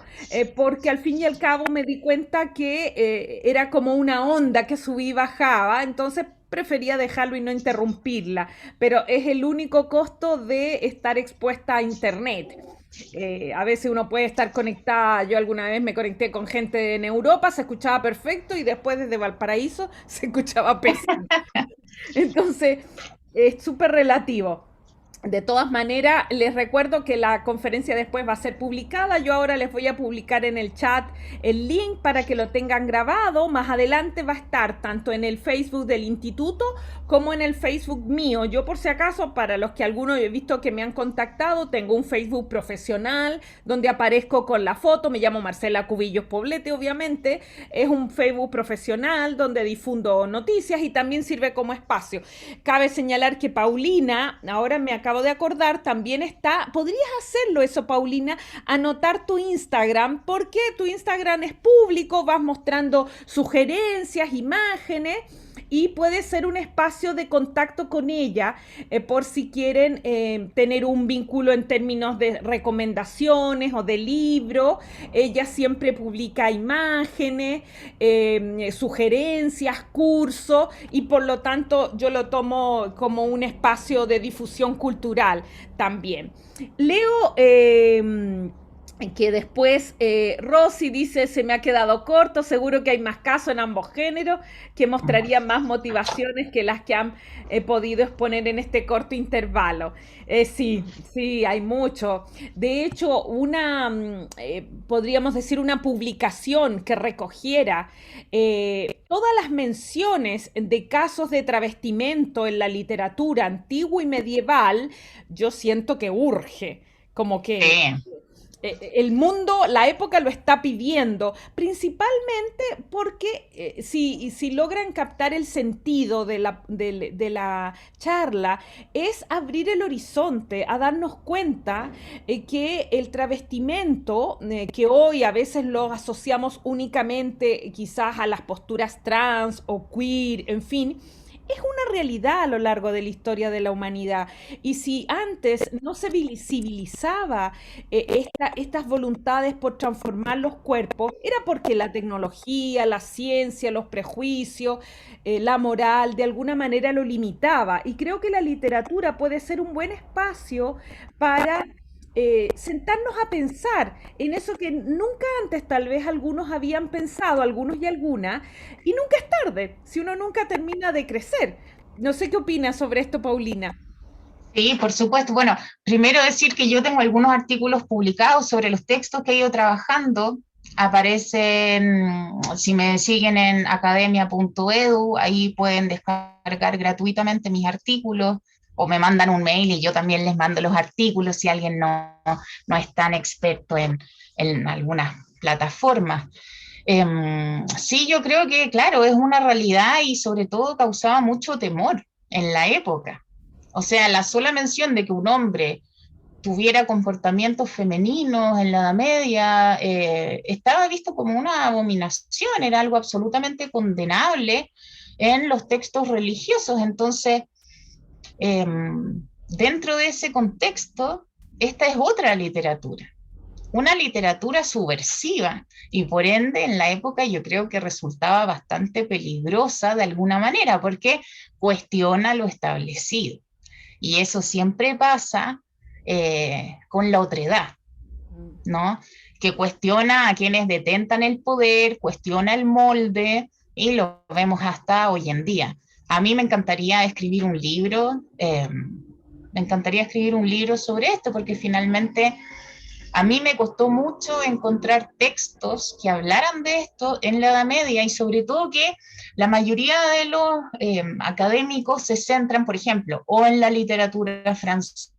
B: porque al fin y al cabo me di cuenta que era como una onda que subía y bajaba, entonces prefería dejarlo y no interrumpirla, pero es el único costo de estar expuesta a internet. A veces uno puede estar conectada, yo alguna vez me conecté con gente en Europa, se escuchaba perfecto y después desde Valparaíso se escuchaba pésimo. Entonces, es súper relativo. De todas maneras, les recuerdo que la conferencia después va a ser publicada. Yo ahora les voy a publicar en el chat el link para que lo tengan grabado. Más adelante va a estar tanto en el Facebook del instituto como en el Facebook mío. Yo por si acaso, para los que algunos he visto que me han contactado, tengo un Facebook profesional donde aparezco con la foto. Me llamo Marcela Cubillos Poblete, obviamente. Es un Facebook profesional donde difundo noticias y también sirve como espacio. Cabe señalar que Paulina, ahora me acabo de acordar, también está, podrías hacerlo eso, Paulina, anotar tu Instagram, porque tu Instagram es público, vas mostrando sugerencias, imágenes, y puede ser un espacio de contacto con ella por si quieren tener un vínculo en términos de recomendaciones o de libro. Ella siempre publica imágenes, sugerencias, cursos, y por lo tanto yo lo tomo como un espacio de difusión cultural también. Leo que después Rosy dice, se me ha quedado corto, seguro que hay más casos en ambos géneros que mostrarían más motivaciones que las que han podido exponer en este corto intervalo. Sí, sí, hay mucho. De hecho, podríamos decir, una publicación que recogiera todas las menciones de casos de travestimento en la literatura antigua y medieval, yo siento que urge, como que
A: Sí.
B: el mundo, la época lo está pidiendo, principalmente porque si logran captar el sentido de la charla, es abrir el horizonte, a darnos cuenta que el travestimento, que hoy a veces lo asociamos únicamente quizás a las posturas trans o queer, en fin, es una realidad a lo largo de la historia de la humanidad. Y si antes no se visibilizaba estas voluntades por transformar los cuerpos, era porque la tecnología, la ciencia, los prejuicios, la moral, de alguna manera lo limitaba. Y creo que la literatura puede ser un buen espacio para sentarnos a pensar en eso que nunca antes tal vez algunos habían pensado, algunos y algunas, y nunca es tarde, si uno nunca termina de crecer. No sé qué opinas sobre esto, Paulina.
A: Sí, por supuesto. Bueno, primero decir que yo tengo algunos artículos publicados sobre los textos que he ido trabajando. Aparecen, si me siguen en academia.edu, ahí pueden descargar gratuitamente mis artículos o me mandan un mail y yo también les mando los artículos si alguien no es tan experto en algunas plataformas. Sí, yo creo que, claro, es una realidad y sobre todo causaba mucho temor en la época. O sea, la sola mención de que un hombre tuviera comportamientos femeninos en la Edad Media estaba visto como una abominación, era algo absolutamente condenable en los textos religiosos. Entonces, eh, dentro de ese contexto, esta es otra literatura, una literatura subversiva y por ende en la época yo creo que resultaba bastante peligrosa de alguna manera porque cuestiona lo establecido. Y eso siempre pasa con la otredad, ¿no? que cuestiona a quienes detentan el poder, cuestiona el molde, y lo vemos hasta hoy en día. A mí me encantaría escribir un libro, me encantaría escribir un libro sobre esto, porque finalmente a mí me costó mucho encontrar textos que hablaran de esto en la Edad Media, y sobre todo que la mayoría de los académicos se centran, por ejemplo, o en la literatura francesa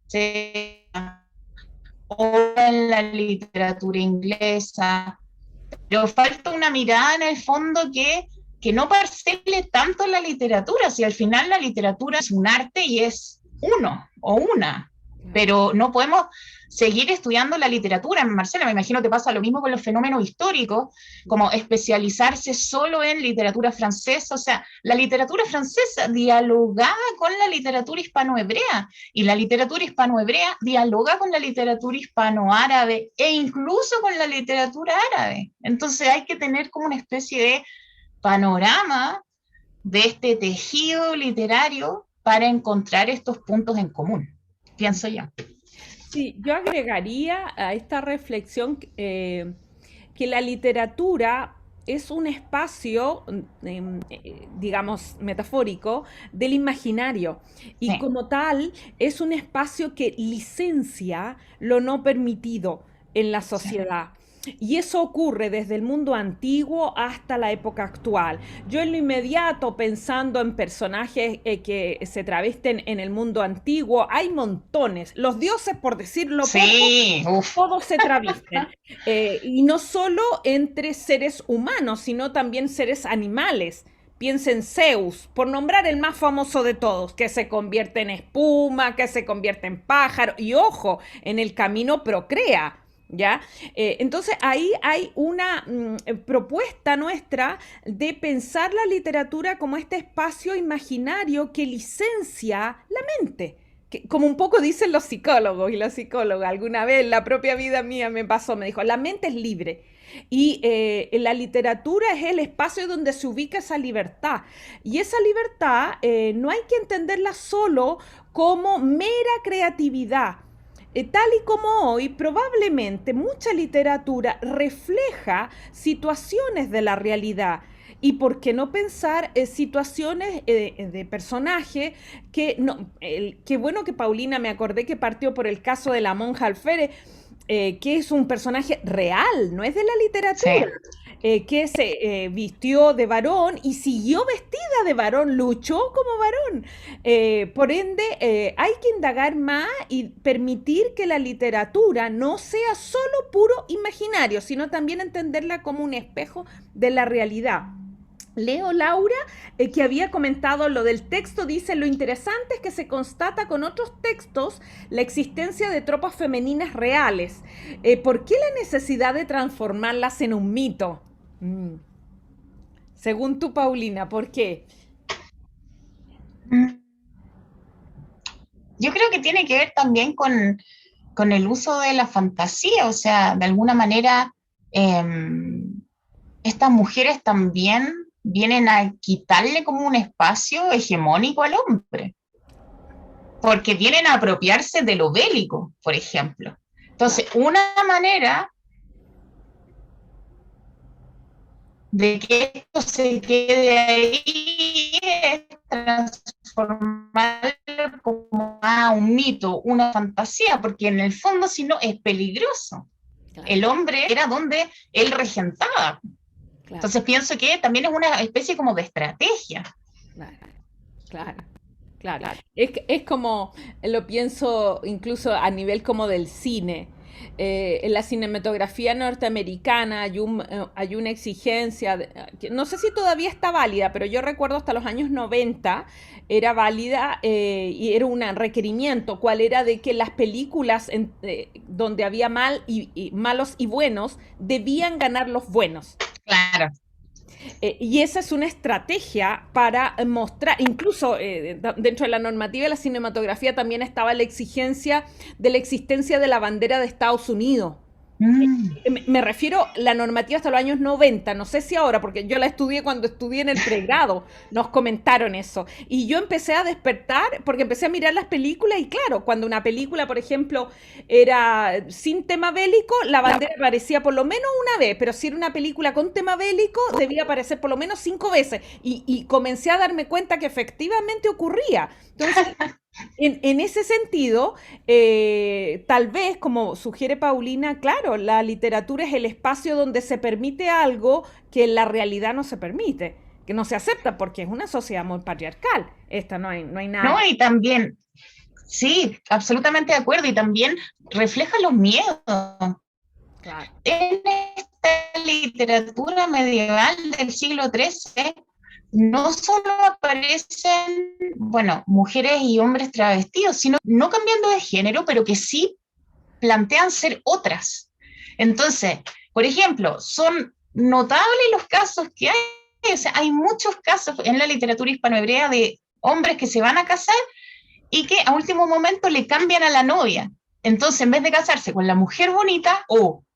A: o en la literatura inglesa, pero falta una mirada en el fondo que no parcele tanto en la literatura, si al final la literatura es un arte y es uno o una, pero no podemos seguir estudiando la literatura. Marcela, me imagino que pasa lo mismo con los fenómenos históricos, como especializarse solo en literatura francesa. O sea, la literatura francesa dialogaba con la literatura hispanohebrea, y la literatura hispanohebrea dialoga con la literatura hispanoárabe e incluso con la literatura árabe. Entonces hay que tener como una especie de panorama de este tejido literario para encontrar estos puntos en común, pienso yo.
B: Sí, yo agregaría a esta reflexión que la literatura es un espacio, digamos, metafórico del imaginario, y
A: Sí,
B: como tal es un espacio que licencia lo no permitido en la
A: sí.
B: sociedad. Y eso ocurre desde el mundo antiguo hasta la época actual. Yo en lo inmediato, pensando en personajes que se travisten en el mundo antiguo, hay montones. Los dioses, por decirlo poco,
A: Sí, uff.
B: todos se travisten. Y no solo entre seres humanos, sino también seres animales. Piensa en Zeus, por nombrar el más famoso de todos, que se convierte en espuma, que se convierte en pájaro, y ojo, en el camino procrea. ¿Ya? Entonces ahí hay una propuesta nuestra de pensar la literatura como este espacio imaginario que licencia la mente. Que, como un poco dicen los psicólogos y las psicólogas, alguna vez en la propia vida mía me pasó, me dijo, la mente es libre. Y la literatura es el espacio donde se ubica esa libertad. Y esa libertad no hay que entenderla solo como mera creatividad. Tal y como hoy, probablemente mucha literatura refleja situaciones de la realidad. Y por qué no pensar situaciones de personaje que no, qué bueno que Paulina me acordé que partió por el caso de la monja alférez, que es un personaje real, no es de la
A: Sí,
B: literatura, que se vistió de varón y siguió vestida de varón, luchó como varón. Por ende, hay que indagar más y permitir que la literatura no sea solo puro imaginario, sino también entenderla como un espejo de la realidad. Leo Laura, que había comentado lo del texto, dice, lo interesante es que se constata con otros textos la existencia de tropas femeninas reales. ¿Por qué la necesidad de transformarlas en un mito? Mm. Según tú, Paulina, ¿por qué?
A: yo creo que tiene que ver también con el uso de la fantasía. O sea, de alguna manera, eh, estas mujeres también vienen a quitarle como un espacio hegemónico al hombre, porque vienen a apropiarse de lo bélico, por ejemplo.
B: Claro,
A: Entonces, una manera de que esto se quede ahí es transformarlo como a un mito, una fantasía, porque en el fondo si no es peligroso.
B: claro,
A: El hombre era donde él regentaba.
B: claro,
A: Entonces pienso que también es una especie como de estrategia.
B: claro, claro. Claro, es como, lo pienso incluso a nivel como del cine. En la cinematografía norteamericana hay una exigencia, que no sé si todavía está válida, pero yo recuerdo hasta los años 90 era válida y era un requerimiento, cuál era de que las películas donde había malos y buenos debían ganar los buenos.
A: Claro.
B: Y esa es una estrategia para mostrar, incluso dentro de la normativa de la cinematografía también estaba la exigencia de la existencia de la bandera de Estados Unidos.
A: Mm.
B: Me refiero a la normativa hasta los años 90, no sé si ahora, porque yo la estudié cuando estudié en el pregrado, nos comentaron eso. Y yo empecé a despertar porque empecé a mirar las películas y claro, cuando una película, por ejemplo, era sin tema bélico, la bandera aparecía por lo menos una vez, pero si era una película con tema bélico, debía aparecer por lo menos 5 veces. Y comencé a darme cuenta que efectivamente ocurría. Entonces, en ese sentido, tal vez, como sugiere Paulina, claro, la literatura es el espacio donde se permite algo que en la realidad no se permite, que no se acepta, porque es una sociedad muy patriarcal. Esta no hay
A: No,
B: nada.
A: y también, sí, absolutamente de acuerdo, y también refleja los miedos.
B: Claro.
A: En esta literatura medieval del siglo XIII, no solo aparecen, bueno, mujeres y hombres travestidos, sino no cambiando de género, pero que sí plantean ser otras. Entonces, por ejemplo, son notables los casos que hay, o sea, hay muchos casos en la literatura hispanohebrea de hombres que se van a casar y que a último momento le cambian a la novia. Entonces, en vez de casarse con la mujer bonita,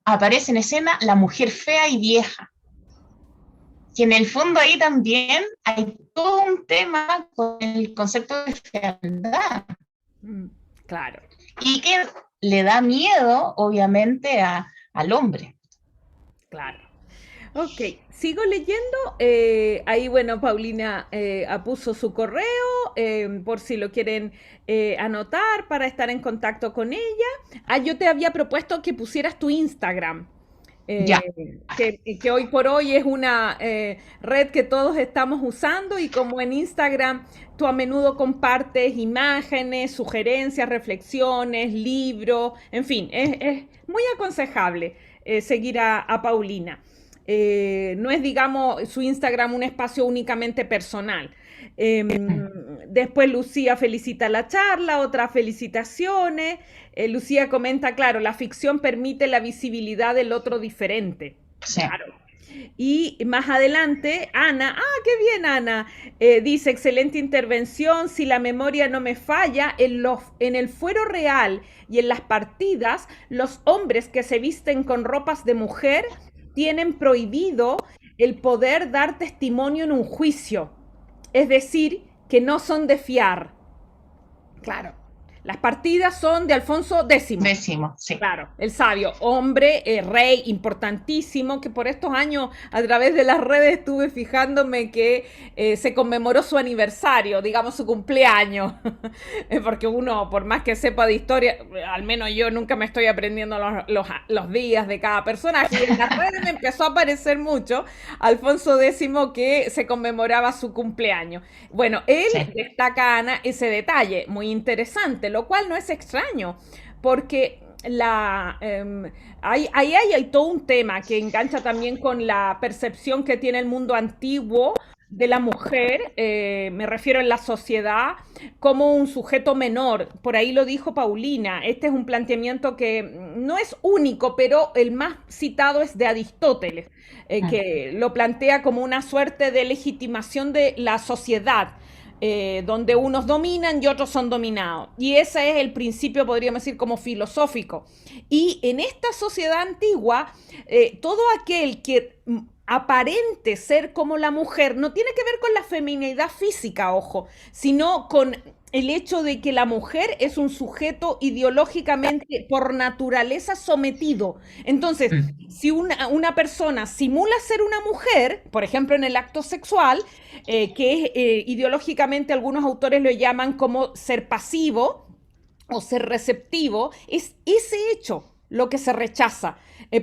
A: aparece en escena la mujer fea y vieja. Que en el fondo ahí también hay todo un tema con el concepto de fealdad
B: Mm, claro,
A: y que le da miedo, obviamente, al hombre.
B: claro. Ok, sigo leyendo. Ahí, bueno, Paulina puso su correo por si lo quieren anotar para estar en contacto con ella. Ah, yo te había propuesto que pusieras tu Instagram,
A: Ya,
B: que hoy por hoy es una red que todos estamos usando y como en Instagram tú a menudo compartes imágenes, sugerencias, reflexiones, libros, en fin, es muy aconsejable seguir a Paulina. No es, digamos, su Instagram un espacio únicamente personal. Eh, Después Lucía felicita la charla, otras felicitaciones. Lucía comenta, claro, la ficción permite la visibilidad del otro diferente.
A: sí.
B: Claro. Y más adelante, Ana, qué bien Ana, dice, excelente intervención, si la memoria no me falla, en el fuero real y en las partidas, los hombres que se visten con ropas de mujer tienen prohibido el poder dar testimonio en un juicio, es decir, que no son de fiar. Claro. Las partidas son de Alfonso X.
A: Décimo, sí.
B: Claro, el sabio, hombre, rey importantísimo, que por estos años a través de las redes estuve fijándome que se conmemoró su aniversario, digamos su cumpleaños, porque uno, por más que sepa de historia, al menos yo nunca me estoy aprendiendo los días de cada personaje, y en las redes me empezó a aparecer mucho Alfonso X que se conmemoraba su cumpleaños. Bueno, él
A: Sí.
B: destaca, Ana, ese detalle muy interesante, lo cual no es extraño, porque hay todo un tema que engancha también con la percepción que tiene el mundo antiguo de la mujer, me refiero en la sociedad, como un sujeto menor. Por ahí lo dijo Paulina. Este es un planteamiento que no es único, pero el más citado es de Aristóteles, que lo plantea como una suerte de legitimación de la sociedad, donde unos dominan y otros son dominados. Y ese es el principio, podríamos decir, como filosófico. Y en esta sociedad antigua, todo aquel que aparente ser como la mujer no tiene que ver con la feminidad física, ojo, sino con el hecho de que la mujer es un sujeto ideológicamente por naturaleza sometido. Entonces,
A: Mm.
B: si una persona simula ser una mujer, por ejemplo en el acto sexual, que es ideológicamente algunos autores lo llaman como ser pasivo o ser receptivo, es ese hecho lo que se rechaza,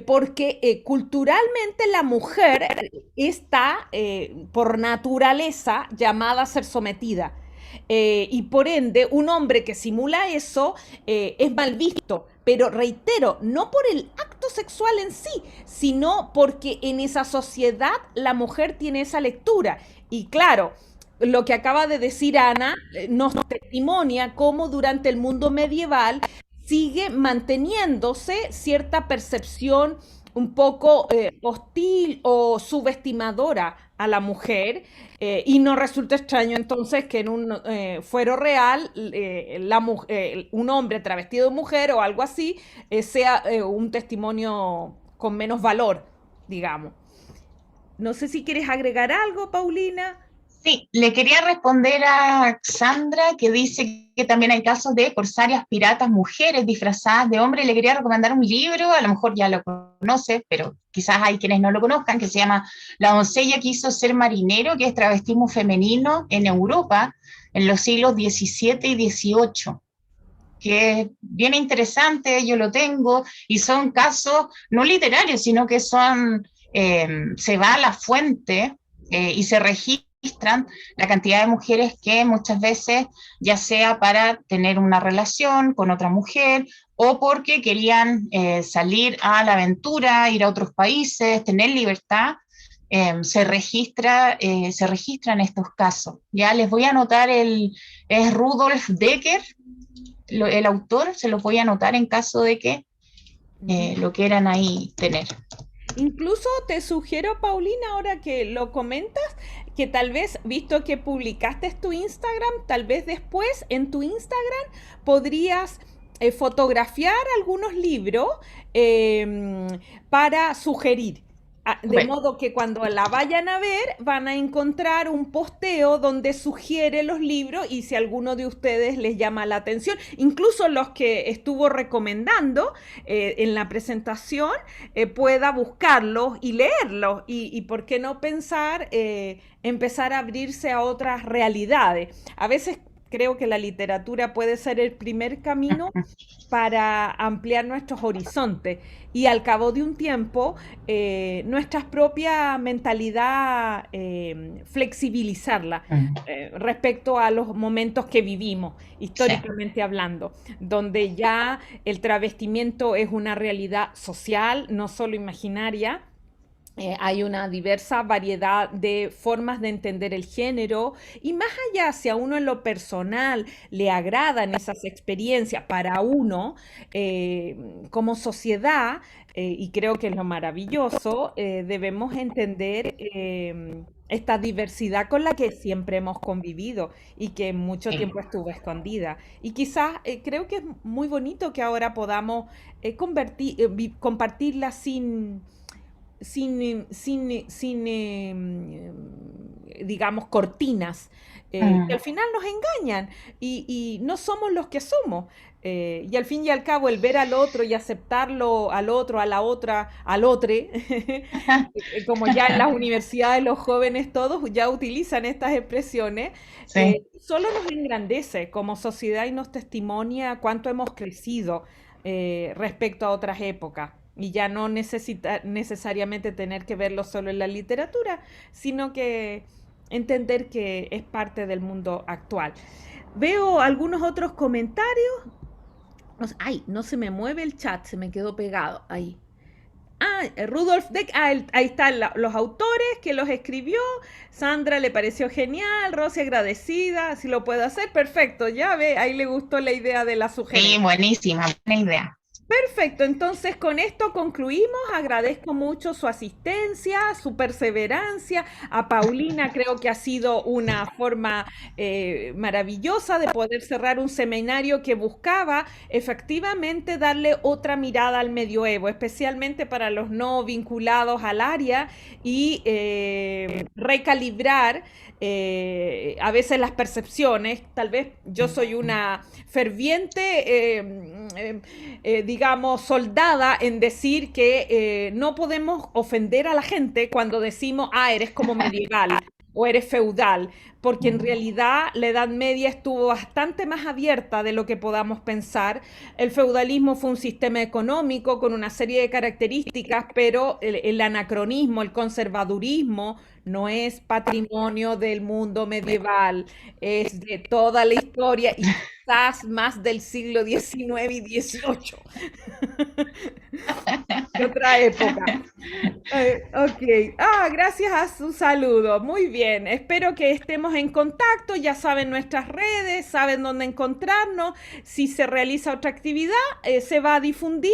B: porque culturalmente la mujer está por naturaleza llamada a ser sometida. Y por ende, un hombre que simula eso es mal visto. Pero reitero, no por el acto sexual en sí, sino porque en esa sociedad la mujer tiene esa lectura. Y claro, lo que acaba de decir Ana nos testimonia cómo durante el mundo medieval sigue manteniéndose cierta percepción un poco hostil o subestimadora a la mujer, y no resulta extraño entonces que en un fuero real un hombre travestido de mujer o algo así sea un testimonio con menos valor, digamos. No sé si quieres agregar algo, Paulina.
A: Sí, le quería responder a Sandra que dice que también hay casos de corsarias piratas, mujeres disfrazadas de hombre. Le quería recomendar un libro, a lo mejor ya lo conoce, pero quizás hay quienes no lo conozcan, que se llama La doncella que quiso ser marinero, que es travestismo femenino en Europa en los siglos XVII y XVIII, que es bien interesante, yo lo tengo, y son casos no literarios, sino que son, se va a la fuente y se registran la cantidad de mujeres que muchas veces, ya sea para tener una relación con otra mujer o porque querían salir a la aventura, ir a otros países, tener libertad, se registran estos casos. Ya les voy a anotar es Rudolf Decker, el autor, se los voy a anotar en caso de que
B: Ujú.
A: lo quieran ahí tener.
B: Incluso te sugiero, Paulina, ahora que lo comentas, que tal vez, visto que publicaste tu Instagram, tal vez después en tu Instagram podrías fotografiar algunos libros para sugerir. De
A: Bueno,
B: modo que cuando la vayan a ver van a encontrar un posteo donde sugiere los libros y si alguno de ustedes les llama la atención, incluso los que estuvo recomendando en la presentación, pueda buscarlos y leerlos y por qué no pensar, empezar a abrirse a otras realidades. A veces creo que la literatura puede ser el primer camino para ampliar nuestros horizontes y al cabo de un tiempo nuestra propia mentalidad flexibilizarla respecto a los momentos que vivimos,
A: sí,
B: históricamente hablando, donde ya el travestimiento es una realidad social, no solo imaginaria. Hay una diversa variedad de formas de entender el género y más allá, si a uno en lo personal le agradan esas experiencias para uno como sociedad, y creo que es lo maravilloso, debemos entender esta diversidad con la que siempre hemos convivido y que mucho
A: sí.
B: tiempo estuvo escondida. Y quizás creo que es muy bonito que ahora podamos compartirla digamos, cortinas, que al final nos engañan y no somos los que somos. Y al fin y al cabo, el ver al otro y aceptarlo al otro, a la otra, al otro, como ya en las universidades los jóvenes todos ya utilizan estas expresiones,
A: Sí.
B: solo nos engrandece como sociedad y nos testimonia cuánto hemos crecido respecto a otras épocas. Y ya no necesita necesariamente tener que verlo solo en la literatura, sino que entender que es parte del mundo actual. Veo algunos otros comentarios. Ay, no se me mueve el chat, se me quedó pegado ahí. Ah, Rudolf Deck, ahí están los autores que los escribió. Sandra le pareció genial, Rosy agradecida, si lo puedo hacer, perfecto, ya ve, ahí le gustó la idea de la
A: Sí,
B: sugerencia.
A: buenísima, buena idea.
B: Perfecto, entonces con esto concluimos. Agradezco mucho su asistencia, su perseverancia. A Paulina creo que ha sido una forma maravillosa de poder cerrar un seminario que buscaba efectivamente darle otra mirada al medioevo, especialmente para los no vinculados al área y recalibrar a veces las percepciones. Tal vez yo soy una ferviente digamos, soldada en decir que no podemos ofender a la gente cuando decimos, ah, eres como medieval o eres feudal, porque en realidad la Edad Media estuvo bastante más abierta de lo que podamos pensar. El feudalismo fue un sistema económico con una serie de características, pero el anacronismo, el conservadurismo, no es patrimonio del mundo medieval, es de toda la historia y quizás más del siglo XIX y XVIII, de otra época. Ok. Ah, gracias a su saludo. Muy bien. Espero que estemos en contacto. Ya saben nuestras redes, saben dónde encontrarnos. Si se realiza otra actividad, se va a difundir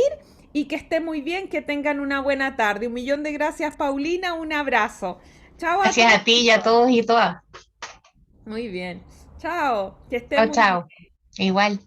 B: y que esté muy bien, que tengan una buena tarde. Un millón de gracias, Paulina, un abrazo. Chao a
A: Gracias
B: todos.
A: a ti y a todos y todas.
B: Muy bien. Chao, que esté
A: Chao,
B: muy
A: chao.
B: bien.
A: Igual.